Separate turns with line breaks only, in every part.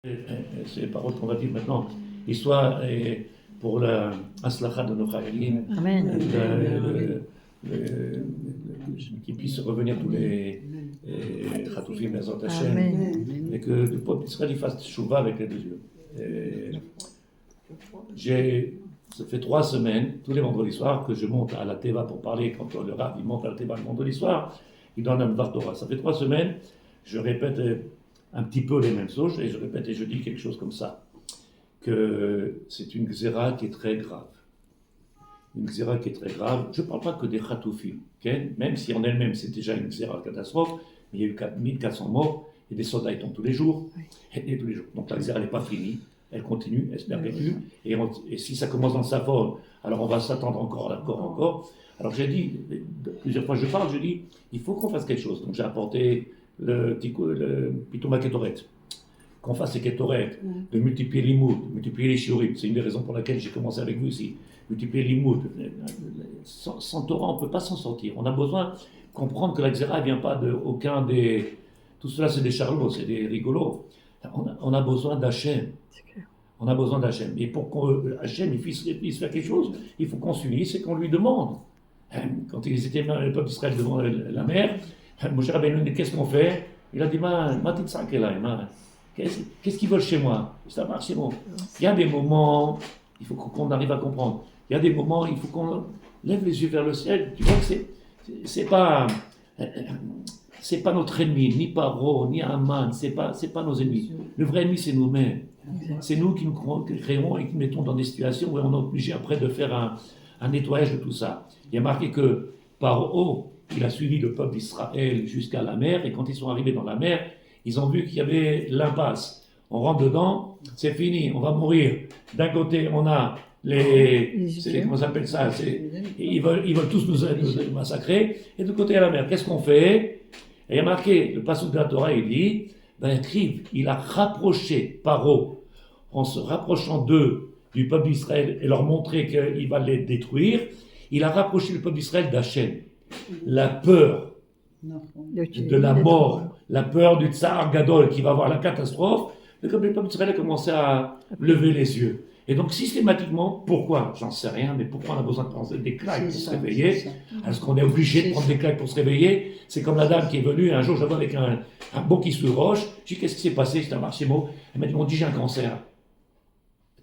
C'est les paroles qu'on va dire maintenant, histoire pour la aslacha de nos Chayalim,
Amen.
qu'ils puissent revenir tous les Chatoufim, les Zot Hashem, et que le peuple d'Israël fasse tchouva avec les deux yeux. Ça fait 3 semaines, tous les vendredis soirs, que je monte à la Teva pour parler. Quand le Rav il monte à la Teva le vendredi soir, il donne un Dvar Torah. Ça fait 3 semaines, je répète un petit peu les mêmes choses, et je répète et je dis quelque chose comme ça, que c'est une xéra qui est très grave. Une xéra qui est très grave. Je ne parle pas que des Chatoufim, okay? Même si en elle-même c'est déjà une xéra catastrophe, mais il y a eu 1400 morts, et des soldats y tombent tous les jours, et tous les jours. Donc la xéra n'est pas finie, elle continue, elle se perpétue, et si ça commence dans sa forme, alors on va s'attendre encore. Alors j'ai dit, plusieurs fois je parle, je dis, il faut qu'on fasse quelque chose. Donc j'ai apporté le Pitouma Ketoret, qu'on fasse les Ketoret, de multiplier l'imoud, multiplier les shiurim. C'est une des raisons pour laquelle j'ai commencé avec vous ici. Multiplier l'imoud. Sans Torah, on ne peut pas s'en sortir. On a besoin de comprendre que la Xéra ne vient pas de aucun des... Tout cela, c'est des charlots, c'est des rigolos. On a besoin d'Hachem. On a besoin d'Hachem. Et pour qu'Hachem puisse faire quelque chose, il faut qu'on s'unisse et qu'on lui demande. Quand ils étaient le peuple d'Israël devant la mer, Moshe Rabbeinu, qu'est-ce qu'on fait? Il a dit, qu'est-ce qu'ils veulent chez moi? Ça marche, c'est bon. Il y a des moments, il faut qu'on arrive à comprendre. Il y a des moments, il faut qu'on lève les yeux vers le ciel. Tu vois que c'est pas notre ennemi, ni Paro, ni Haman, c'est pas nos ennemis. Le vrai ennemi, c'est nous-mêmes. C'est nous qui nous créons et qui nous mettons dans des situations où on est obligé après de faire un nettoyage de tout ça. Il y a marqué que Paro, il a suivi le peuple d'Israël jusqu'à la mer, et quand ils sont arrivés dans la mer, ils ont vu qu'il y avait l'impasse. On rentre dedans, c'est fini, on va mourir. D'un côté, on a comment ça s'appelle ça, ils veulent tous nous massacrer, et de l'autre côté, à la mer, qu'est-ce qu'on fait? Et il y a marqué, le passage de la Torah, il dit, il a rapproché Paro, en se rapprochant d'eux, du peuple d'Israël, et leur montrer qu'il va les détruire, il a rapproché le peuple d'Israël d'Hachem. La peur de la mort, la peur du Tsar Gadol qui va avoir la catastrophe, comme le peuple d'Israël a commencé à lever les yeux. Et donc systématiquement, pourquoi? J'en sais rien, mais pourquoi on a besoin de prendre des claques pour se réveiller? Est-ce qu'on est obligé de prendre des claques pour se réveiller? C'est comme la dame qui est venue, un jour je la vois avec un beau qui se roche, je dis qu'est-ce qui s'est passé? J'étais à Marchemo, elle m'a dit, on dit j'ai un cancer.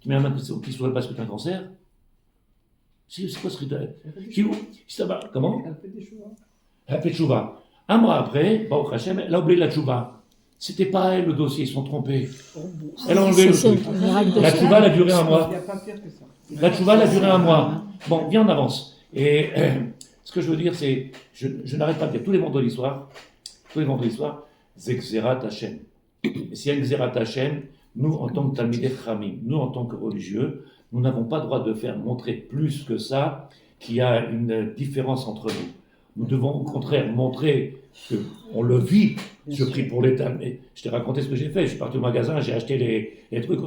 Tu mets la main qui se roche parce que tu as un cancer? C'est quoi ce rituel? Comment? Elle a fait tchouva. Un mois après, Baruch Hashem, elle a oublié la tchouva. C'était pas elle le dossier, ils se sont trompés. Elle a enlevé le truc. La tchouva, elle a duré un mois. La tchouva, elle a duré un mois. Bon, viens, on avance. Et ce que je veux dire, c'est, je n'arrête pas de dire tous les vendredis soirs, c'est Xerat Hashem. Et s'il y a une Xerat Hashem, nous, en tant que Talmidei Chachamim, nous, en tant que religieux, nous n'avons pas le droit de faire montrer plus que ça qu'il y a une différence entre nous. Nous devons au contraire montrer qu'on le vit. Je prie pour l'État. Mais je t'ai raconté ce que j'ai fait. Je suis parti au magasin, j'ai acheté les trucs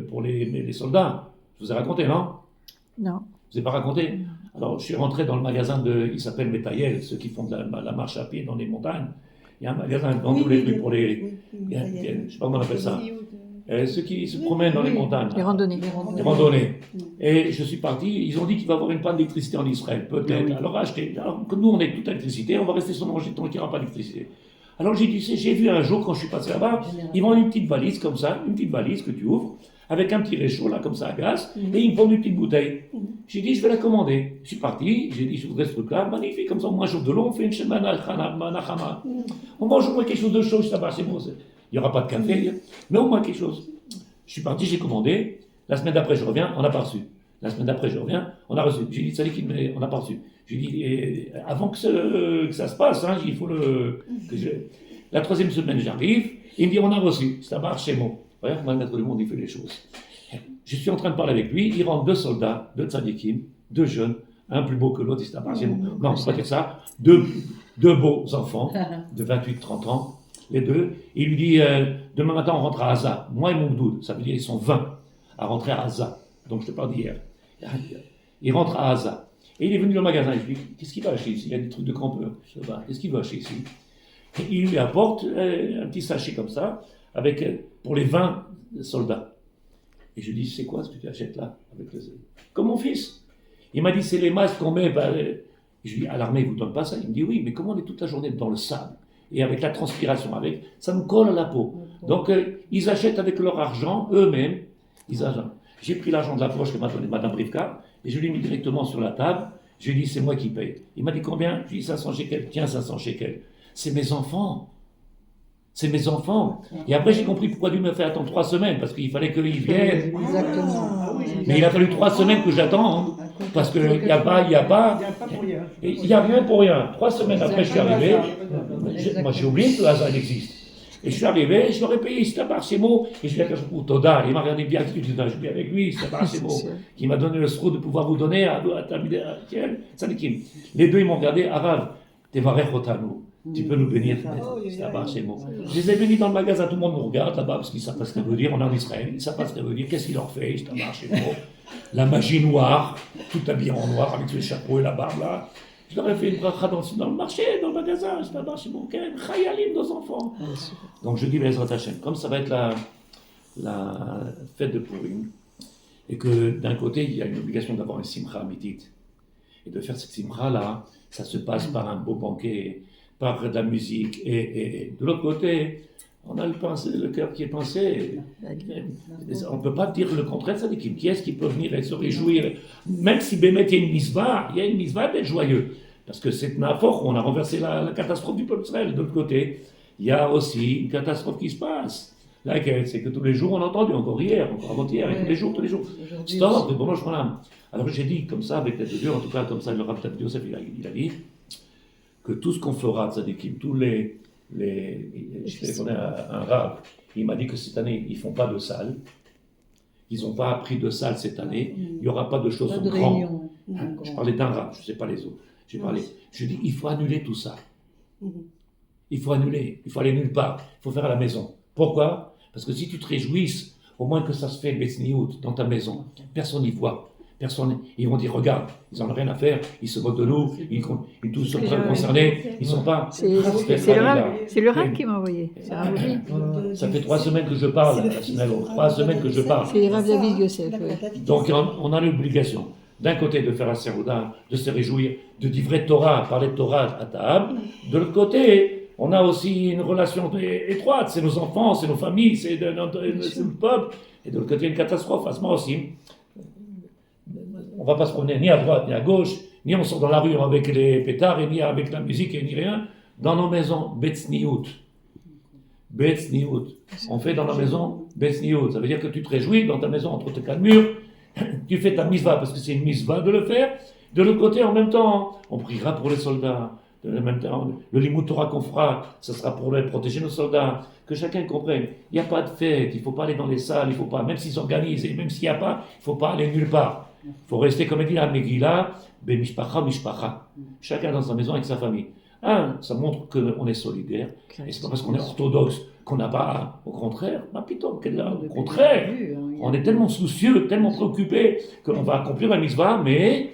pour les soldats. Je vous ai raconté, non?
Non.
Je vous ai pas raconté? Alors, je suis rentré dans le magasin il s'appelle Metayel, ceux qui font de la marche à pied dans les montagnes. Il y a un magasin dans tous les trucs pour les... je ne sais pas comment on appelle ça. Ceux qui se promènent dans les montagnes.
Les randonnées.
Les randonnées. Et je suis parti, ils ont dit qu'il va y avoir une panne d'électricité en Israël, peut-être. Oui. Alors acheter. Alors que nous, on est toute l'électricité, on va rester sur manger tant qu'il n'y aura pas d'électricité. Alors j'ai dit, j'ai vu un jour, quand je suis passé là-bas, ils vendent une petite valise comme ça, une petite valise que tu ouvres, avec un petit réchaud, là, comme ça, à gaz, et ils me vendent une petite bouteille. J'ai dit, je vais la commander. Je suis parti, j'ai dit, je voudrais ce truc-là, magnifique, comme ça, on mange de l'eau, on fait une shemana, on mange au moins quelque chose de chaud, ça va, c'est bon. Il n'y aura pas de café, mais au moins quelque chose. Je suis parti, j'ai commandé. La semaine d'après, je reviens, on n'a pas reçu. La semaine d'après, je reviens, on a reçu. J'ai dit, ça on n'a pas reçu. J'ai dit, avant que ça se passe, hein, il faut La 3e semaine, j'arrive, il me dit, on a reçu. Ça marche, c'est bon. Regarde comment le maître du monde, il fait les choses. Je suis en train de parler avec lui, il rentre 2 soldats, 2 tzadikim, 2 jeunes, un plus beau que l'autre, c'est bon. Non, on ne peut pas dire ça. 2 beaux enfants de 28-30 ans. Les 2, il lui dit, demain matin on rentre à Haza. Moi et mon bdoud, ça veut dire ils sont 20 à rentrer à Haza. Donc je te parle d'hier. Il rentre à Haza. Et il est venu au magasin, je lui dis, qu'est-ce qu'il va acheter ici? Il y a des trucs de campeur. Je dis, qu'est-ce qu'il va acheter ici? Et il lui apporte un petit sachet comme ça, avec, pour les 20 soldat. Et je lui dis, c'est quoi ce que tu achètes là avec comme mon fils. Il m'a dit, c'est les masques qu'on met. Je lui dis, à l'armée, ils ne vous donnent pas ça? Il me dit, oui, mais comment on est toute la journée dans le sable et avec la transpiration, ça nous colle à la peau. Donc, ils achètent avec leur argent, eux-mêmes, ils achètent. J'ai pris l'argent de la poche que m'a donné Madame Rivka et je l'ai mis directement sur la table. Je lui ai dit, c'est moi qui paye. Il m'a dit, combien? Je lui ai dit, 500 shekels. Tiens, 500 shekels. C'est mes enfants. C'est mes enfants. Et après, j'ai compris pourquoi Dieu m'a fait attendre 3 semaines, parce qu'il fallait qu'ils viennent.
Exactement.
Mais il a fallu 3 semaines que j'attende, parce qu'il n'y a pas, il n'y a rien pour rien. 3 semaines après, je suis arrivé. Moi, j'ai oublié que le hasard existe. Et je suis arrivé, je l'aurais payé, c'était par ces mots. Et je lui ai dit, Toda, il m'a regardé bien, je suis bien avec lui, c'était par ces mots. Qui m'a donné le sroud de pouvoir vous donner à Tzadikim. Les deux, ils m'ont regardé, Arav, Tevarech Otanu. Tu peux nous bénir, c'est là-bas, c'est bon. Je les ai bénis dans le magasin, tout le monde nous regarde là-bas parce qu'ils ne savent pas ce que ça veut dire. On est en Israël, ils ne savent pas ce que ça veut dire. Qu'est-ce qu'il leur fait? C'est là-bas, c'est bon. La magie noire, tout habillé en noir avec le chapeau et la barbe là. Je leur ai fait une bracha dans le marché, dans le magasin, c'est là-bas, c'est bon. Chayalim, nos enfants. Donc je dis, Bezrat Hashem, comme ça va être la fête de Purim, et que d'un côté, il y a une obligation d'avoir une simcha amitit, et de faire cette simcha là, ça se passe par un beau banquet, par de la musique, et de l'autre côté, on a le cœur qui est pincé. On ne peut pas dire le contraire, ça dit qui est-ce qui peut venir et se réjouir, même si Bémet il y a une misva d'être joyeux, parce que c'est une affaire où on a renversé la catastrophe du peuple d'Israël. De l'autre côté, il y a aussi une catastrophe qui se passe. Là, c'est que tous les jours, on a entendu, encore hier, encore avant-hier, et tous les jours. Stop, de bon ange. Alors j'ai dit comme ça, avec l'aide de Dieu, en tout cas comme ça, le Rav Yosef, il a dit, que tout ce qu'on fera, tzadikim, je vais donner un Rav, il m'a dit que cette année, ils ne font pas de salle, ils n'ont pas appris de salle cette année, il n'y aura pas de choses grandes. Je parlais d'un Rav, je ne sais pas les autres. Je dis, il faut annuler tout ça. Il faut annuler, il faut aller nulle part, il faut faire à la maison. Pourquoi? Parce que si tu te réjouisses, au moins que ça se fait Betsniout dans ta maison, personne n'y voit. Ils vont dire, regarde, ils n'en ont rien à faire, ils se moquent de nous, ils tous sont très concernés, ils ne sont pas...
C'est le Rav qui m'a envoyé.
Ça fait 3 semaines que je parle, 3 semaines que je parle.
C'est Rav David Yosef,
Donc on a l'obligation, d'un côté, de faire un serouda, de se réjouir, de livrer Torah, parler de Torah à table. De l'autre côté, on a aussi une relation étroite, c'est nos enfants, c'est nos familles, c'est le peuple. Et de l'autre côté, une catastrophe, à ce moment aussi. On ne va pas se promener ni à droite ni à gauche, ni on sort dans la rue avec les pétards, et ni avec la musique, et ni rien. Dans nos maisons, Betsniout. On fait dans la maison Betsniout. Ça veut dire que tu te réjouis dans ta maison entre tes 4 murs, tu fais ta misva parce que c'est une misva de le faire. De l'autre côté, en même temps, on priera pour les soldats. De même temps, le limut Torah qu'on fera, ce sera pour protéger nos soldats. Que chacun comprenne. Il n'y a pas de fête, il ne faut pas aller dans les salles, il faut pas, même s'ils organisent, et même s'il n'y a pas, il ne faut pas aller nulle part. Il faut rester, comme il dit la Megillah, mishpacha. Chacun dans sa maison avec sa famille. Ça montre qu'on est solidaire. Et c'est pas parce qu'on est orthodoxe qu'on n'a pas, au contraire, au contraire, on est tellement soucieux, tellement préoccupé qu'on va accomplir la mitzvah, mais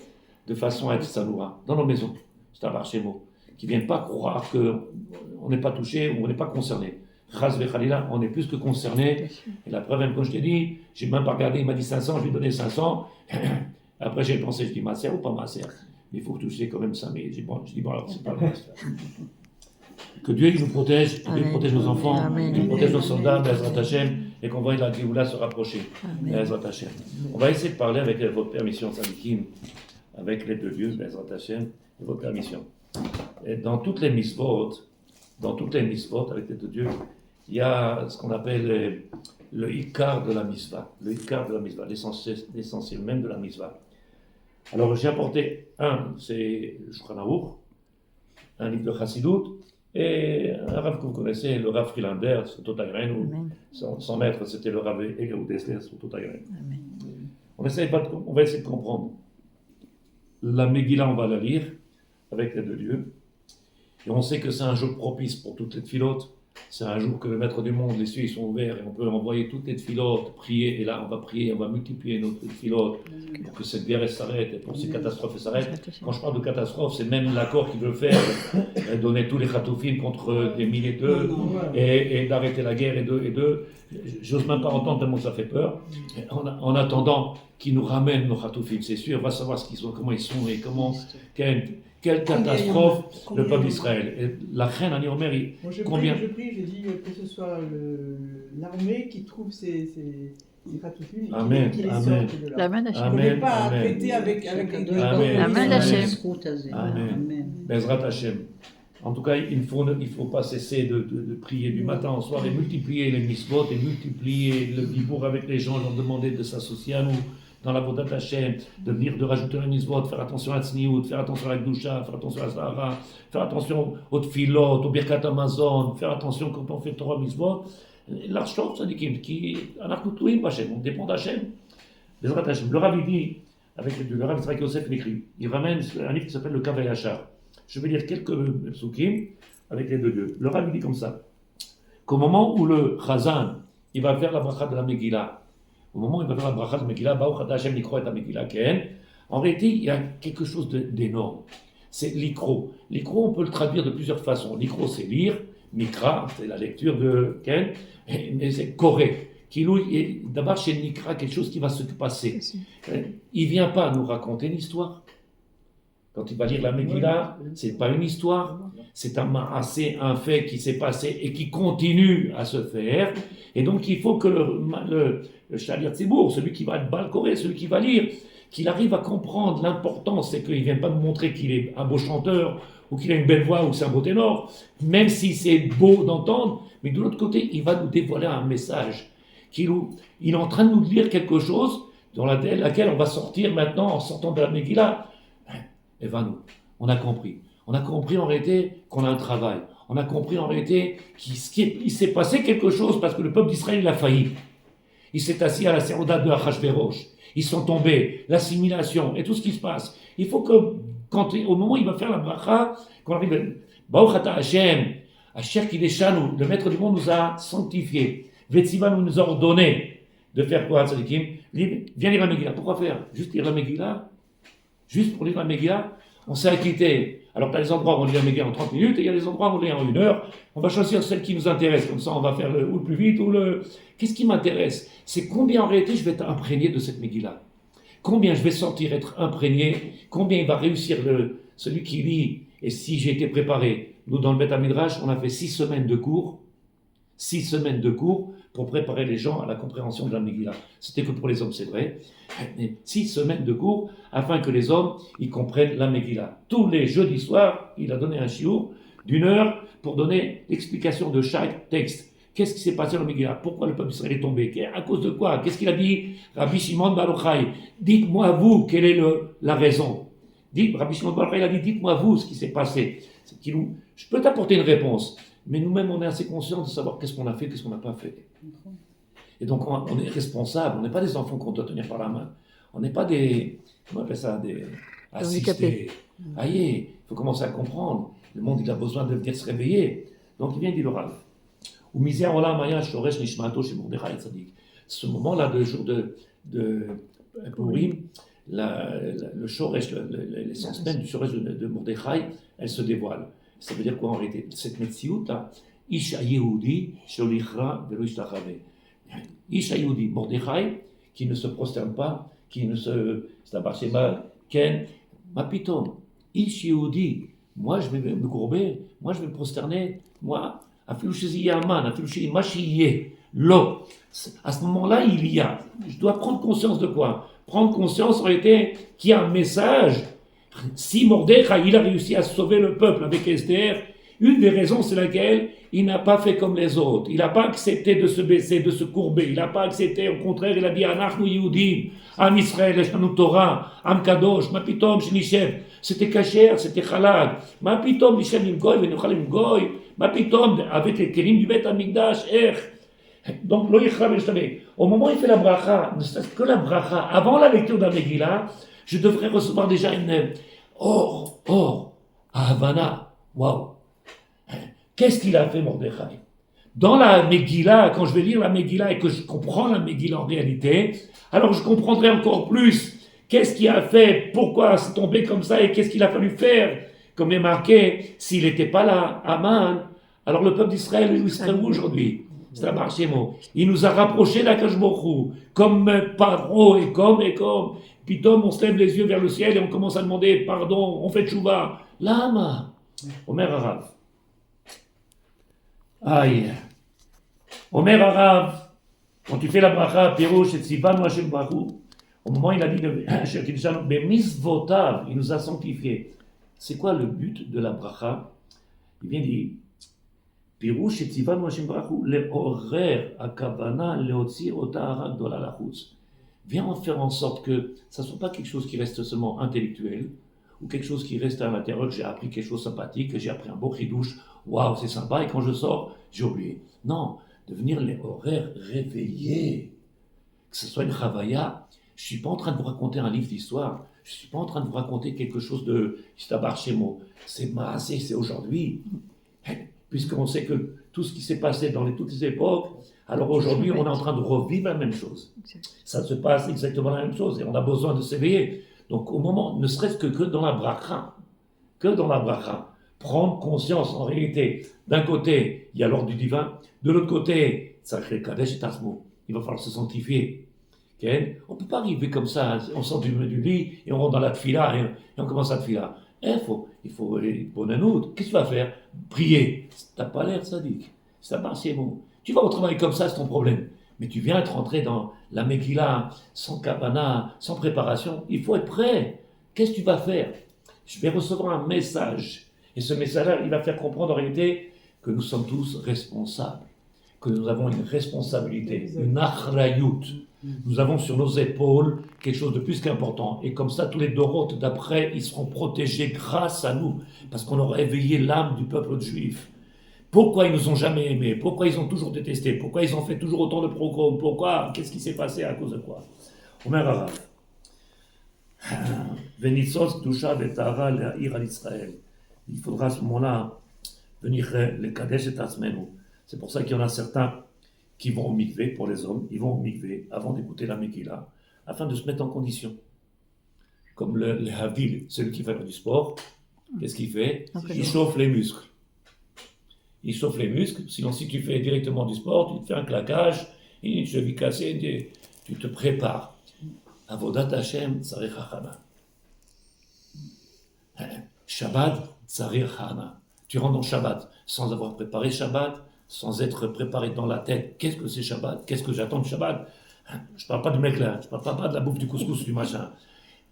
de façon à être sanoura, dans nos maisons. C'est un marchémo. Qui ne viennent pas croire qu'on n'est pas touché ou on n'est pas concerné. Chas vechalila, on est plus que concerné. Et la preuve, même quand je t'ai dit, j'ai même pas regardé, il m'a dit 500, je lui ai donné 500. Après, j'ai pensé, je dis, ma sœur ou pas ma sœur? Mais il faut que tu sais quand même ça. Mais je dis, bon, alors, c'est pas vrai. Que Dieu il nous protège, que Dieu protège nos enfants, qu'il protège nos soldats, Bezrat Hashem, et qu'on voit la Géoula se rapprocher. Bezrat Hashem. On va essayer de parler avec votre permission, Tzadikim, avec l'aide de Dieu, Bezrat Hashem, et votre permission. Et dans toutes les mitzvot, avec l'aide de Dieu, il y a ce qu'on appelle le ikar de la mitzvah. Le ikar de la mitzvah, l'essentiel même de la mitzvah. Alors j'ai apporté c'est Shulchan Aruch, un livre de Chassidut, et un Rav que vous connaissez, le Rav Frilander, sur Totagren, ou son maître, c'était le Rav Egel Dessler, sur Totagren. On va essayer de comprendre. La Megillah, on va la lire avec l'aide de Dieu. Et on sait que c'est un jour propice pour toutes les tfilotes, C'est un jour que le maître du monde, les cieux ils sont ouverts et on peut envoyer toutes les tfilotes, prier, et là on va prier, on va multiplier nos tfilotes pour que cette guerre s'arrête et pour que ces catastrophes s'arrêtent. Quand je parle de catastrophe, c'est même l'accord qu'il veut faire, donner tous les khatoufim contre des milliers d'eux et d'arrêter la guerre et d'eux. J'ose même pas entendre tellement ça fait peur. En attendant qu'ils nous ramènent nos khatoufim, c'est sûr, on va savoir comment ils sont et quelle catastrophe le peuple d'Israël. Et la reine Ani Omer, combien
je prie, je dis que ce soit l'armée qui trouve ces khatoufim et qui les sorte de là.
La main d'Hachem.
On n'est pas traité avec les
La main d'Hachem.
Amen. Bezrat Hachem. En tout cas, il ne faut pas cesser de prier du matin au soir et multiplier les mitzvot et multiplier le dibour avec les gens, leur demander de s'associer à nous dans la Vodat Hashem, de rajouter les mitzvot, de faire attention à Tzniut, faire attention à la Gdusha, faire attention à la Zahara, faire attention aux Tfilot, au Birkat Amazon, faire attention quand on fait Torah mitzvot. L'archov, ça dit on dépend d'Hachem. Le Rav dit, le Rav Yitzhak Yosef écrit, il ramène un livre qui s'appelle le Kaveh Yachar. Je vais lire quelques psukim avec les deux dieux. Le Rav dit comme ça, qu'au moment où le Chazan, il va faire la bracha de la Megillah, au moment où il va faire la bracha de la Megillah, Baruch Hashem Likro et la Megillah Ken, en réalité, il y a quelque chose d'énorme. C'est l'ikro. L'ikro, on peut le traduire de plusieurs façons. L'ikro, c'est lire, Mikra, c'est la lecture de Ken, mais c'est Koré. D'abord, chez Mikra, quelque chose qui va se passer. Il ne vient pas nous raconter une histoire. Quand il va lire la Megillah, ce n'est pas une histoire, c'est un fait qui s'est passé et qui continue à se faire. Et donc, il faut que le Shalir Tzibour, celui qui va être balcoré, celui qui va lire, qu'il arrive à comprendre l'importance, c'est qu'il ne vient pas nous montrer qu'il est un beau chanteur, ou qu'il a une belle voix, ou c'est un beau ténor, même si c'est beau d'entendre, mais de l'autre côté, il va nous dévoiler un message. Il est en train de nous lire quelque chose dans laquelle on va sortir maintenant en sortant de la Megillah. Et va nous, on a compris. On a compris en réalité qu'on a un travail. On a compris en réalité qu'il s'est passé quelque chose parce que le peuple d'Israël il a failli. Il s'est assis à la séroda de Achashverosh. Ils sont tombés, l'assimilation et tout ce qui se passe. Il faut que, au moment où il va faire la bracha, qu'on arrive, Baruch Ata Hashem, Asher Kideshanu, le maître du monde nous a sanctifiés. Vetsiva nous a ordonné de faire quoi, Tzadikim? Viens lire la Megillah. Pourquoi faire? Juste lire la Megillah? Juste pour lire la Megillah, on s'est acquitté. Alors, tu as des endroits où on lit la Megillah en 30 minutes, et il y a des endroits où on lit en 1 heure. On va choisir celle qui nous intéresse, comme ça on va faire ou le plus vite, ou le... Qu'est-ce qui m'intéresse? C'est combien en réalité je vais être imprégné de cette Megillah. Combien je vais sortir être imprégné, combien il va réussir celui qui lit, et si j'ai été préparé. Nous, dans le Beth Midrash, on a fait 6 semaines de cours, 6 semaines de cours, pour préparer les gens à la compréhension de la Megillah. C'était que pour les hommes, c'est vrai. 6 semaines de cours afin que les hommes ils comprennent la Megillah. Tous les jeudis soirs, il a donné un shiur d'1 heure pour donner l'explication de chaque texte. Qu'est-ce qui s'est passé dans la Megillah? Pourquoi le peuple d'Israël est tombé? À cause de quoi? Qu'est-ce qu'il a dit Rabbi Shimon Bar Yochai? Dites-moi vous, quelle est la raison? Rabbi Shimon Bar Yochai a dit, dites-moi vous ce qui s'est passé. Je peux t'apporter une réponse. Mais nous-mêmes, on est assez conscients de savoir qu'est-ce qu'on a fait, qu'est-ce qu'on n'a pas fait. Et donc, on est responsable. On n'est pas des enfants qu'on doit tenir par la main. On n'est pas des, comment on appelle ça, des assistés. Aïe, il faut commencer à comprendre. Le monde, il a besoin de venir se réveiller. Donc, il vient dire le Rav. Ou misère olam maya shoresh nishmato chez Mordechai Tzadik. Ce moment-là, le jour de Purim, le shoresh, l'essence même du shoresh de Mordechai, elle se dévoile. Ça veut dire quoi en réalité? Cette metsiout-là, Isha Yehudi, Sholichra, Velo Ishtachave. Isha Yehudi, Mordechai, qui ne se prosterne pas, qui ne se. C'est un barshema, Ken, Mapitom. Isha Yehudi, moi je vais me courber, moi je vais me prosterner, moi, Afilouchezi Yaman, Afilouchezi Machiye, Lo. À ce moment-là, il y a. Je dois prendre conscience de quoi? Prendre conscience en réalité qu'il y a un message. Si Mordechai, il a réussi à sauver le peuple avec Esther, une des raisons c'est laquelle il n'a pas fait comme les autres. Il n'a pas accepté de se baisser, de se courber. Il n'a pas accepté, au contraire, il a dit Anachnu Yehudim, Am Israël, Eshanu Torah, Am Kadosh, Ma Pitom, Shenishev. C'était kasher, c'était halal. Ma Pitom, Nishem Nimgoy, Venuchal Nimgoy. Ma Pitom, avec les kelim du Bet Amigdash, Donc, Lo Yichra Venuchal. Au moment où il fait la bracha, ne serait-ce que la bracha, avant la lecture de la Megillah, je devrais recevoir déjà une à Havana. Waouh! Qu'est-ce qu'il a fait, Mordechai? dans la Megillah, quand je vais lire la Megillah et que je comprends la Megillah en réalité, alors je comprendrai encore plus qu'est-ce qui a fait, pourquoi c'est tombé comme ça et qu'est-ce qu'il a fallu faire. Comme est marqué, s'il n'était pas là, Aman, alors le peuple d'Israël, il serait où aujourd'hui? C'est la marche mot. Il nous a rapprochés d'Akadosh Baruch Hu, comme Paro et comme. Puis on se lève les yeux vers le ciel et on commence à demander pardon, on fait tchouva. Lama, Omer Arav. Aïe. Omer Arav, quand tu fais la bracha, Pirouche et Tzivanu Hashem Baruch Hu, au moment où il a dit, mais misvotav, il nous a sanctifiés. C'est quoi le but de la bracha? Il vient dire, Pirouche et Tzivanu Hashem Baruch Hu, le horer akavana leotzi otahara gdola lachutz. Viens en faire en sorte que ça ne soit pas quelque chose qui reste seulement intellectuel, ou quelque chose qui reste à l'intérieur, que j'ai appris quelque chose de sympathique, que j'ai appris un beau chidouche, waouh, c'est sympa, et quand je sors, j'ai oublié. Non, devenir les horaires réveillés, que ce soit une chavaya. Je ne suis pas en train de vous raconter un livre d'histoire, je ne suis pas en train de vous raconter quelque chose de Istabar Shemo. C'est maasé, c'est aujourd'hui. Puisqu'on sait que tout ce qui s'est passé dans toutes les époques, alors aujourd'hui, on est en train de revivre la même chose. Ça se passe exactement la même chose et on a besoin de s'éveiller. Donc au moment, ne serait-ce que dans la bracha, prendre conscience en réalité, d'un côté, il y a l'ordre du divin, de l'autre côté, ça crée Kadesh et Tasmo. Il va falloir se sanctifier. Okay? On ne peut pas arriver comme ça, on sort du lit et on rentre dans la tfila et on commence la tfila. Il faut qu'est-ce que tu vas faire? Prier. Tu n'as pas l'air sadique. Ça marche, c'est bon. Tu vas au travail comme ça, c'est ton problème. Mais tu viens de rentrer dans la Megillah, sans kavana, sans préparation. Il faut être prêt. Qu'est-ce que tu vas faire? Je vais recevoir un message. Et ce message-là, il va faire comprendre en réalité que nous sommes tous responsables. Que nous avons une responsabilité, une achrayut. Nous avons sur nos épaules quelque chose de plus qu'important. Et comme ça, tous les dorotes d'après, ils seront protégés grâce à nous. Parce qu'on aura éveillé l'âme du peuple juif. Pourquoi ils ne nous ont jamais aimés? Pourquoi ils ont toujours détesté? Pourquoi ils ont fait toujours autant de pogroms? Pourquoi? Qu'est-ce qui s'est passé? À cause de quoi? Omer Arav. Venitzos Kdusha Vetara Le'ir al Israël. Il faudra à ce moment-là venir le Kadesh et Asmenu. C'est pour ça qu'il y en a certains qui vont au mikvé, pour les hommes, ils vont au mikvé avant d'écouter la Megillah, afin de se mettre en condition. Comme le Havil, celui qui fait du sport, qu'est-ce qu'il fait? Il chauffe les muscles. Il chauffe les muscles, sinon si tu fais directement du sport, tu te fais un claquage, une cheville cassée, tu te prépares. Avodat Hashem, Tzarich Hachana. Shabbat, Tzarich Hachana. Tu rentres dans Shabbat sans avoir préparé Shabbat, sans être préparé dans la tête. Qu'est-ce que c'est Shabbat? Qu'est-ce que j'attends de Shabbat? Je ne parle pas du mec là, je ne parle pas de la bouffe du couscous, du machin.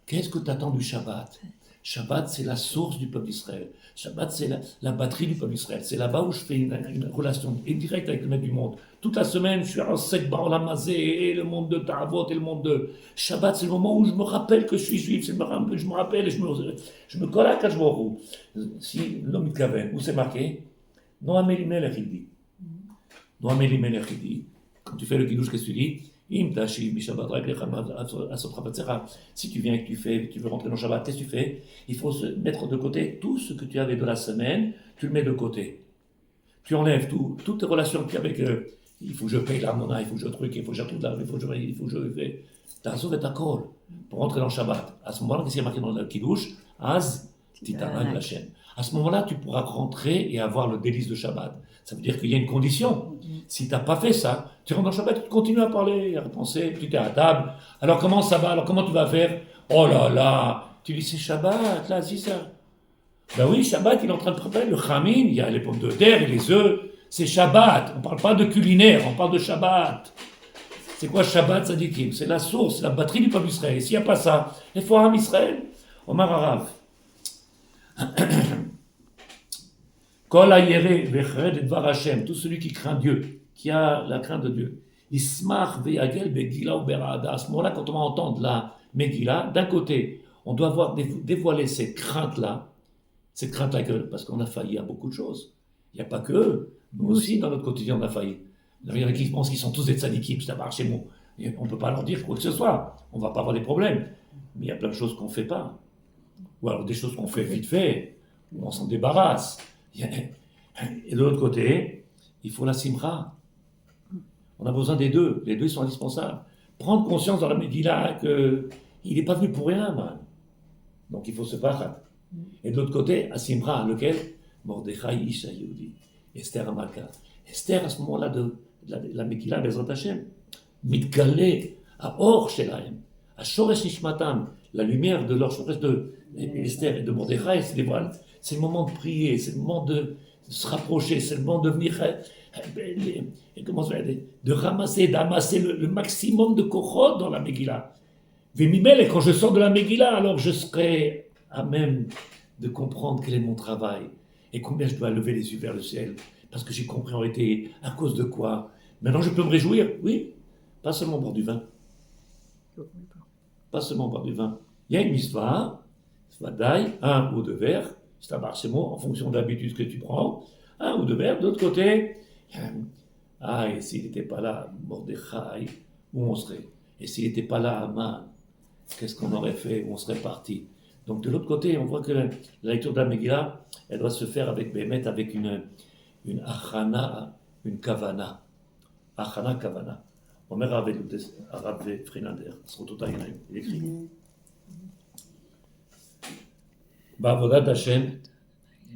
Qu'est-ce que tu attends du Shabbat? Shabbat, c'est la source du peuple d'Israël. Shabbat, c'est la batterie du peuple d'Israël. C'est là-bas où je fais une relation indirecte avec le maître du monde. Toute la semaine, je suis en sec Baolamazé et le monde de Ta'avot et le monde de Shabbat. C'est le moment où je me rappelle que je suis juif. Je me rappelle et je me colle à Kajborou. Si l'homme Kaven, où c'est marqué? Noam Elimelech, il dit. Noam Elimelech, il dit. Quand tu fais le kiddush, qu'est-ce que tu dis? Si tu viens et que tu veux rentrer dans Shabbat, qu'est-ce que tu fais? Il faut se mettre de côté tout ce que tu avais de la semaine, tu le mets de côté. Tu enlèves toutes tes relations qu'il y a avec il faut que je paye l'armona, il faut que je truc, il faut que j'attende l'argent, il faut que je fais. T'as sauvé ta colle pour rentrer dans Shabbat. À ce moment-là, qu'est-ce qu'il y a marqué dans le Kiddush? Az titanag la chaîne. À ce moment-là, tu pourras rentrer et avoir le délice de Shabbat. Ça veut dire qu'il y a une condition. Si tu n'as pas fait ça, tu rentres dans Shabbat, tu continues à parler, à repenser, tu es à table. Alors comment ça va? Alors comment tu vas faire? Oh là là! Tu dis c'est Shabbat, là, c'est ça. Ben oui, Shabbat, il est en train de préparer le chamin, il y a les pommes de terre et les œufs. C'est Shabbat. On ne parle pas de culinaire, on parle de Shabbat. C'est quoi Shabbat, ça dit qui? C'est la source, la batterie du peuple d'Israël. S'il n'y a pas ça, il faut un Israël. Omar Arav. Kol hayere vechred edvar Hashem, tout celui qui craint Dieu, qui a la crainte de Dieu. Ismach veyagel begila ou berada. À ce moment-là, quand on va entendre la Megillah, d'un côté, on doit avoir dévoilé cette crainte-là, parce qu'on a failli à beaucoup de choses. Il n'y a pas que eux, nous aussi, dans notre quotidien, on a failli. Il y en a qui pensent qu'ils sont tous des tzadikim, ça marche chez nous. On ne peut pas leur dire quoi que ce soit, on ne va pas avoir des problèmes. Mais il y a plein de choses qu'on ne fait pas. Ou alors des choses qu'on fait vite fait, où on s'en débarrasse. Et de l'autre côté, il faut la simra. On a besoin des deux. Les deux sont indispensables. Prendre conscience dans la Megillah qu'il n'est pas venu pour rien, man. Donc il faut se battre. Et de l'autre côté, à simra, lequel? Mordechai Isha Yehudi. Esther Amalka. Esther, à ce moment-là de la Megillah, Bezrat Hashem, Mitgalé, à Or Shelaim, à Shoresh Nishmatam, la lumière de leur Shoresh de Esther et de Mordechai se dévoile. C'est le moment de prier, c'est le moment de se rapprocher, c'est le moment de venir, de ramasser, d'amasser le maximum de kochot dans la Megillah. Vemimel, et quand je sors de la Megillah, alors je serai à même de comprendre quel est mon travail et combien je dois lever les yeux vers le ciel. Parce que j'ai compris en réalité à cause de quoi. Maintenant je peux me réjouir, oui, pas seulement boire du vin. Pas seulement boire du vin. Il y a une mitzvah d'ail, 1 ou 2 verres, c'est un marchement en fonction de l'habitude que tu prends, 1 ou 2 verres. De l'autre côté, et s'il n'était pas là, Mordechai, où on serait? Et s'il n'était pas là, Aman, qu'est-ce qu'on aurait fait? Où on serait parti? Donc de l'autre côté, on voit que la lecture de la Megillah, elle doit se faire avec Bémet, avec une achana, une kavana. Achana, kavana. On met Rav Frinander, il écrit. Ba'avodat Hashem,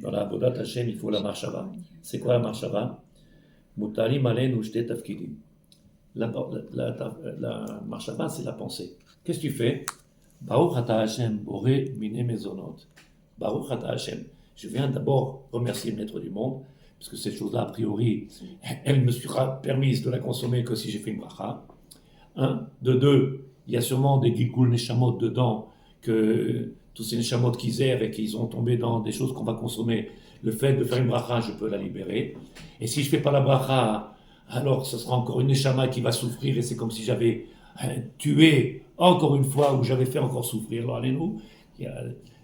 dans la Avodat Hashem, il faut la marshava. C'est quoi la marshava? Mutarim aleinu shte tafkidim. La marshava, c'est la pensée. Qu'est-ce que tu fais? Baruch ata Hashem, boré mine mezonot. Baruch ata Hashem. Je viens d'abord remercier le maître du monde, parce que cette chose-là, a priori, elle me sera permise de la consommer que si j'ai fait une bracha. 1. De 2, il y a sûrement des gilgul neshamot dedans, que tous ces neshamot qu'ils errent et qu'ils ont tombé dans des choses qu'on va consommer, le fait de faire une bracha, je peux la libérer. Et si je ne fais pas la bracha, alors ce sera encore une neshama qui va souffrir, et c'est comme si j'avais tué encore une fois, ou j'avais fait encore souffrir. Alors allez-nous, il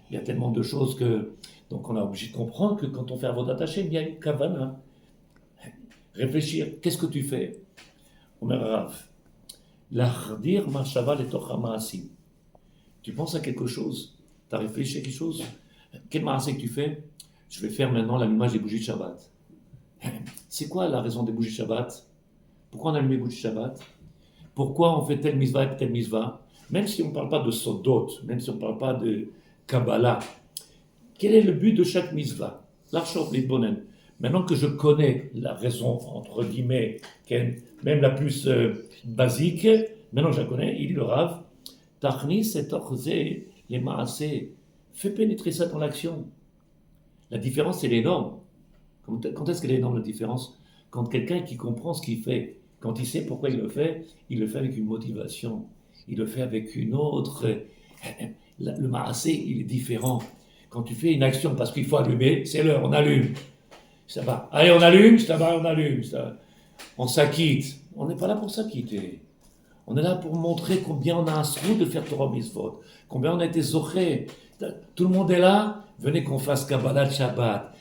y a tellement de choses que... Donc on est obligé de comprendre que quand on fait Avodat Hashem, il y a une kavana. Réfléchir, qu'est-ce que tu fais? Omer Rav, l'achdir machava letocha ma'asim. Tu penses à quelque chose? Tu as réfléchi à quelque chose? Quel ma'asé que tu fais? Je vais faire maintenant l'allumage des bougies de Shabbat. C'est quoi la raison des bougies de Shabbat? Pourquoi on allume les bougies de Shabbat? Pourquoi on fait telle mitzvah et telle mitzvah? Même si on ne parle pas de sodot, même si on ne parle pas de Kabbalah, quel est le but de chaque mitzvah? L'archot l'idbonen. Maintenant que je connais la raison, entre guillemets, même la plus basique, maintenant je la connais, il dit le Rav, Tachnis et Torchzé, les maasé, fais pénétrer ça dans l'action. La différence, elle est énorme. Quand est-ce qu'elle est énorme, la différence? Quand quelqu'un qui comprend ce qu'il fait, quand il sait pourquoi il le fait avec une motivation, il le fait avec une autre. Le maasé, il est différent. Quand tu fais une action parce qu'il faut allumer, c'est l'heure, on allume. Ça va. Allez, on allume, ça va, on allume. Ça. On s'acquitte. On n'est pas là pour s'acquitter. On est là pour montrer combien on a un srou de faire Torah Mitzvot, combien on a été zoché. Tout le monde est là. Venez qu'on fasse Kabbalah Shabbat.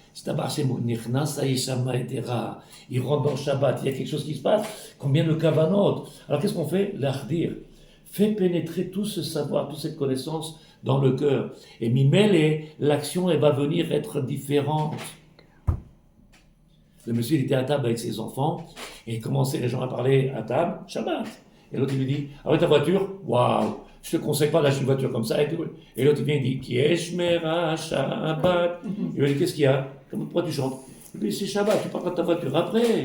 Il rentre dans le Shabbat, il y a quelque chose qui se passe. Combien de kavanot? Alors qu'est-ce qu'on fait? L'achdir. Fait pénétrer tout ce savoir, toute cette connaissance dans le cœur. Et Mimel, l'action, elle va venir être différente. Le monsieur, il était à table avec ses enfants, et il commençait les gens à parler à table, Shabbat. Et l'autre, il lui dit, ah ouais, ta voiture? Waouh, je te conseille pas d'acheter une voiture comme ça. Et l'autre, il vient, il dit, Kieshmera Shabbat. Il lui dit, qu'est-ce qu'il y a? Pourquoi tu chantes? Il lui dit, c'est Shabbat, tu parleras de ta voiture après.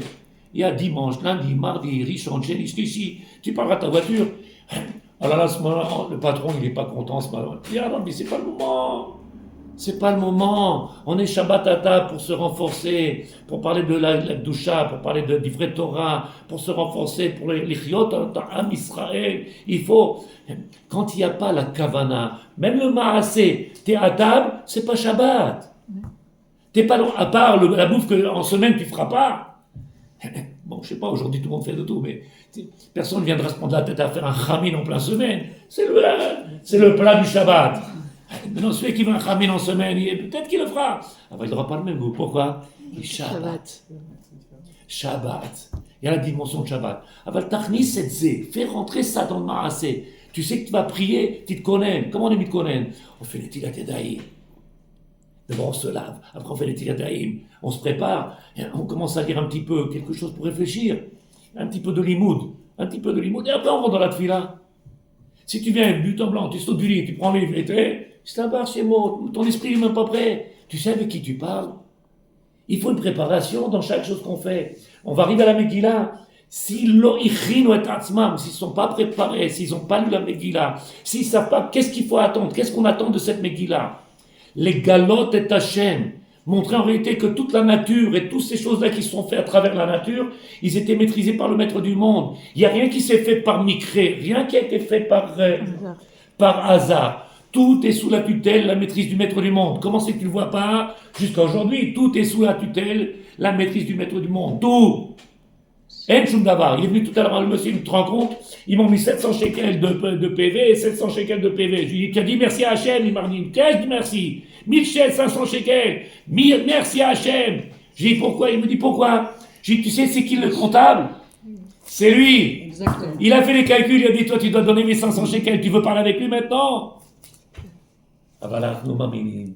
Il y a dimanche, lundi, mardi, Rishon, Sheni, ici, tu parleras de ta voiture. Alors là, à ce moment-là, le patron, il n'est pas content, ce moment-là. Il dit, ah non, mais c'est pas le moment. C'est pas le moment. On est Shabbat à table pour se renforcer, pour parler de la doucha, pour parler du vrai Torah, pour se renforcer, pour les chiot, Am Israël. Il faut, quand il n'y a pas la kavana, même le maasé, t'es à table, c'est pas Shabbat. T'es pas, à part la bouffe qu'en semaine tu feras pas. Bon, je sais pas, aujourd'hui tout le monde fait de tout, mais personne ne viendra se prendre la tête à faire un chamin en plein semaine. C'est le plat du Shabbat. Maintenant, celui qui veut un chamin en semaine, peut-être qu'il le fera. Il n'aura pas le même goût. Pourquoi? Shabbat. Shabbat. Il y a la dimension de Shabbat. Aval tachnis setzé. Fais rentrer ça dans le maasé. Tu sais que tu vas prier, tu te connais. Comment on est mis te connaître? On fait les tilat yadayim. D'abord, on se lave. Après, on fait les tiradaïm. On se prépare. Et on commence à lire un petit peu quelque chose pour réfléchir. Un petit peu de limoud. Un petit peu de limoud. Et après, on rentre dans la tfila. Si tu viens, but en blanc, tu sautes du lit, tu prends le livre et tu es, c'est un bar chez moi. Ton esprit n'est même pas prêt. Tu sais avec qui tu parles. Il faut une préparation dans chaque chose qu'on fait. On va arriver à la Megillah. S'ils ne sont pas préparés, s'ils n'ont pas lu la Megillah, s'ils ne savent pas qu'est-ce qu'il faut attendre, qu'est-ce qu'on attend de cette Megillah, les galotes et Hachem, montrer en réalité que toute la nature et toutes ces choses-là qui sont faites à travers la nature, ils étaient maîtrisés par le maître du monde. Il n'y a rien qui s'est fait par micré, rien qui a été fait par hasard. Tout est sous la tutelle, la maîtrise du maître du monde. Comment c'est que tu ne le vois pas? Jusqu'à aujourd'hui, tout est sous la tutelle, la maîtrise du maître du monde. Tout. Il est venu tout à l'heure, le monsieur, il te rend compte, ils m'ont mis 700 shekels de PV et 700 shekels de PV. Je lui ai dit merci à Hachem, il m'a dit, qu'est-ce que merci 1500 shekels, merci à Hachem. J'ai dit pourquoi? Il me dit pourquoi? J'ai dit, tu sais, c'est qui le comptable? C'est lui. Exactement. Il a fait les calculs, il a dit, toi, tu dois donner 1500 shekels, tu veux parler avec lui maintenant? Ah voilà, nous m'amènent.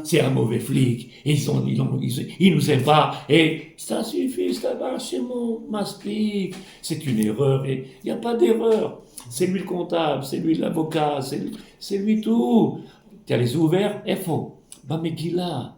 C'est un mauvais flic, ils nous aiment pas, et ça suffit, ça va chez mon mastic. C'est une erreur, et il n'y a pas d'erreur. C'est lui le comptable, c'est lui l'avocat, c'est lui tout. Tu as les yeux ouverts, et faux. Megillah,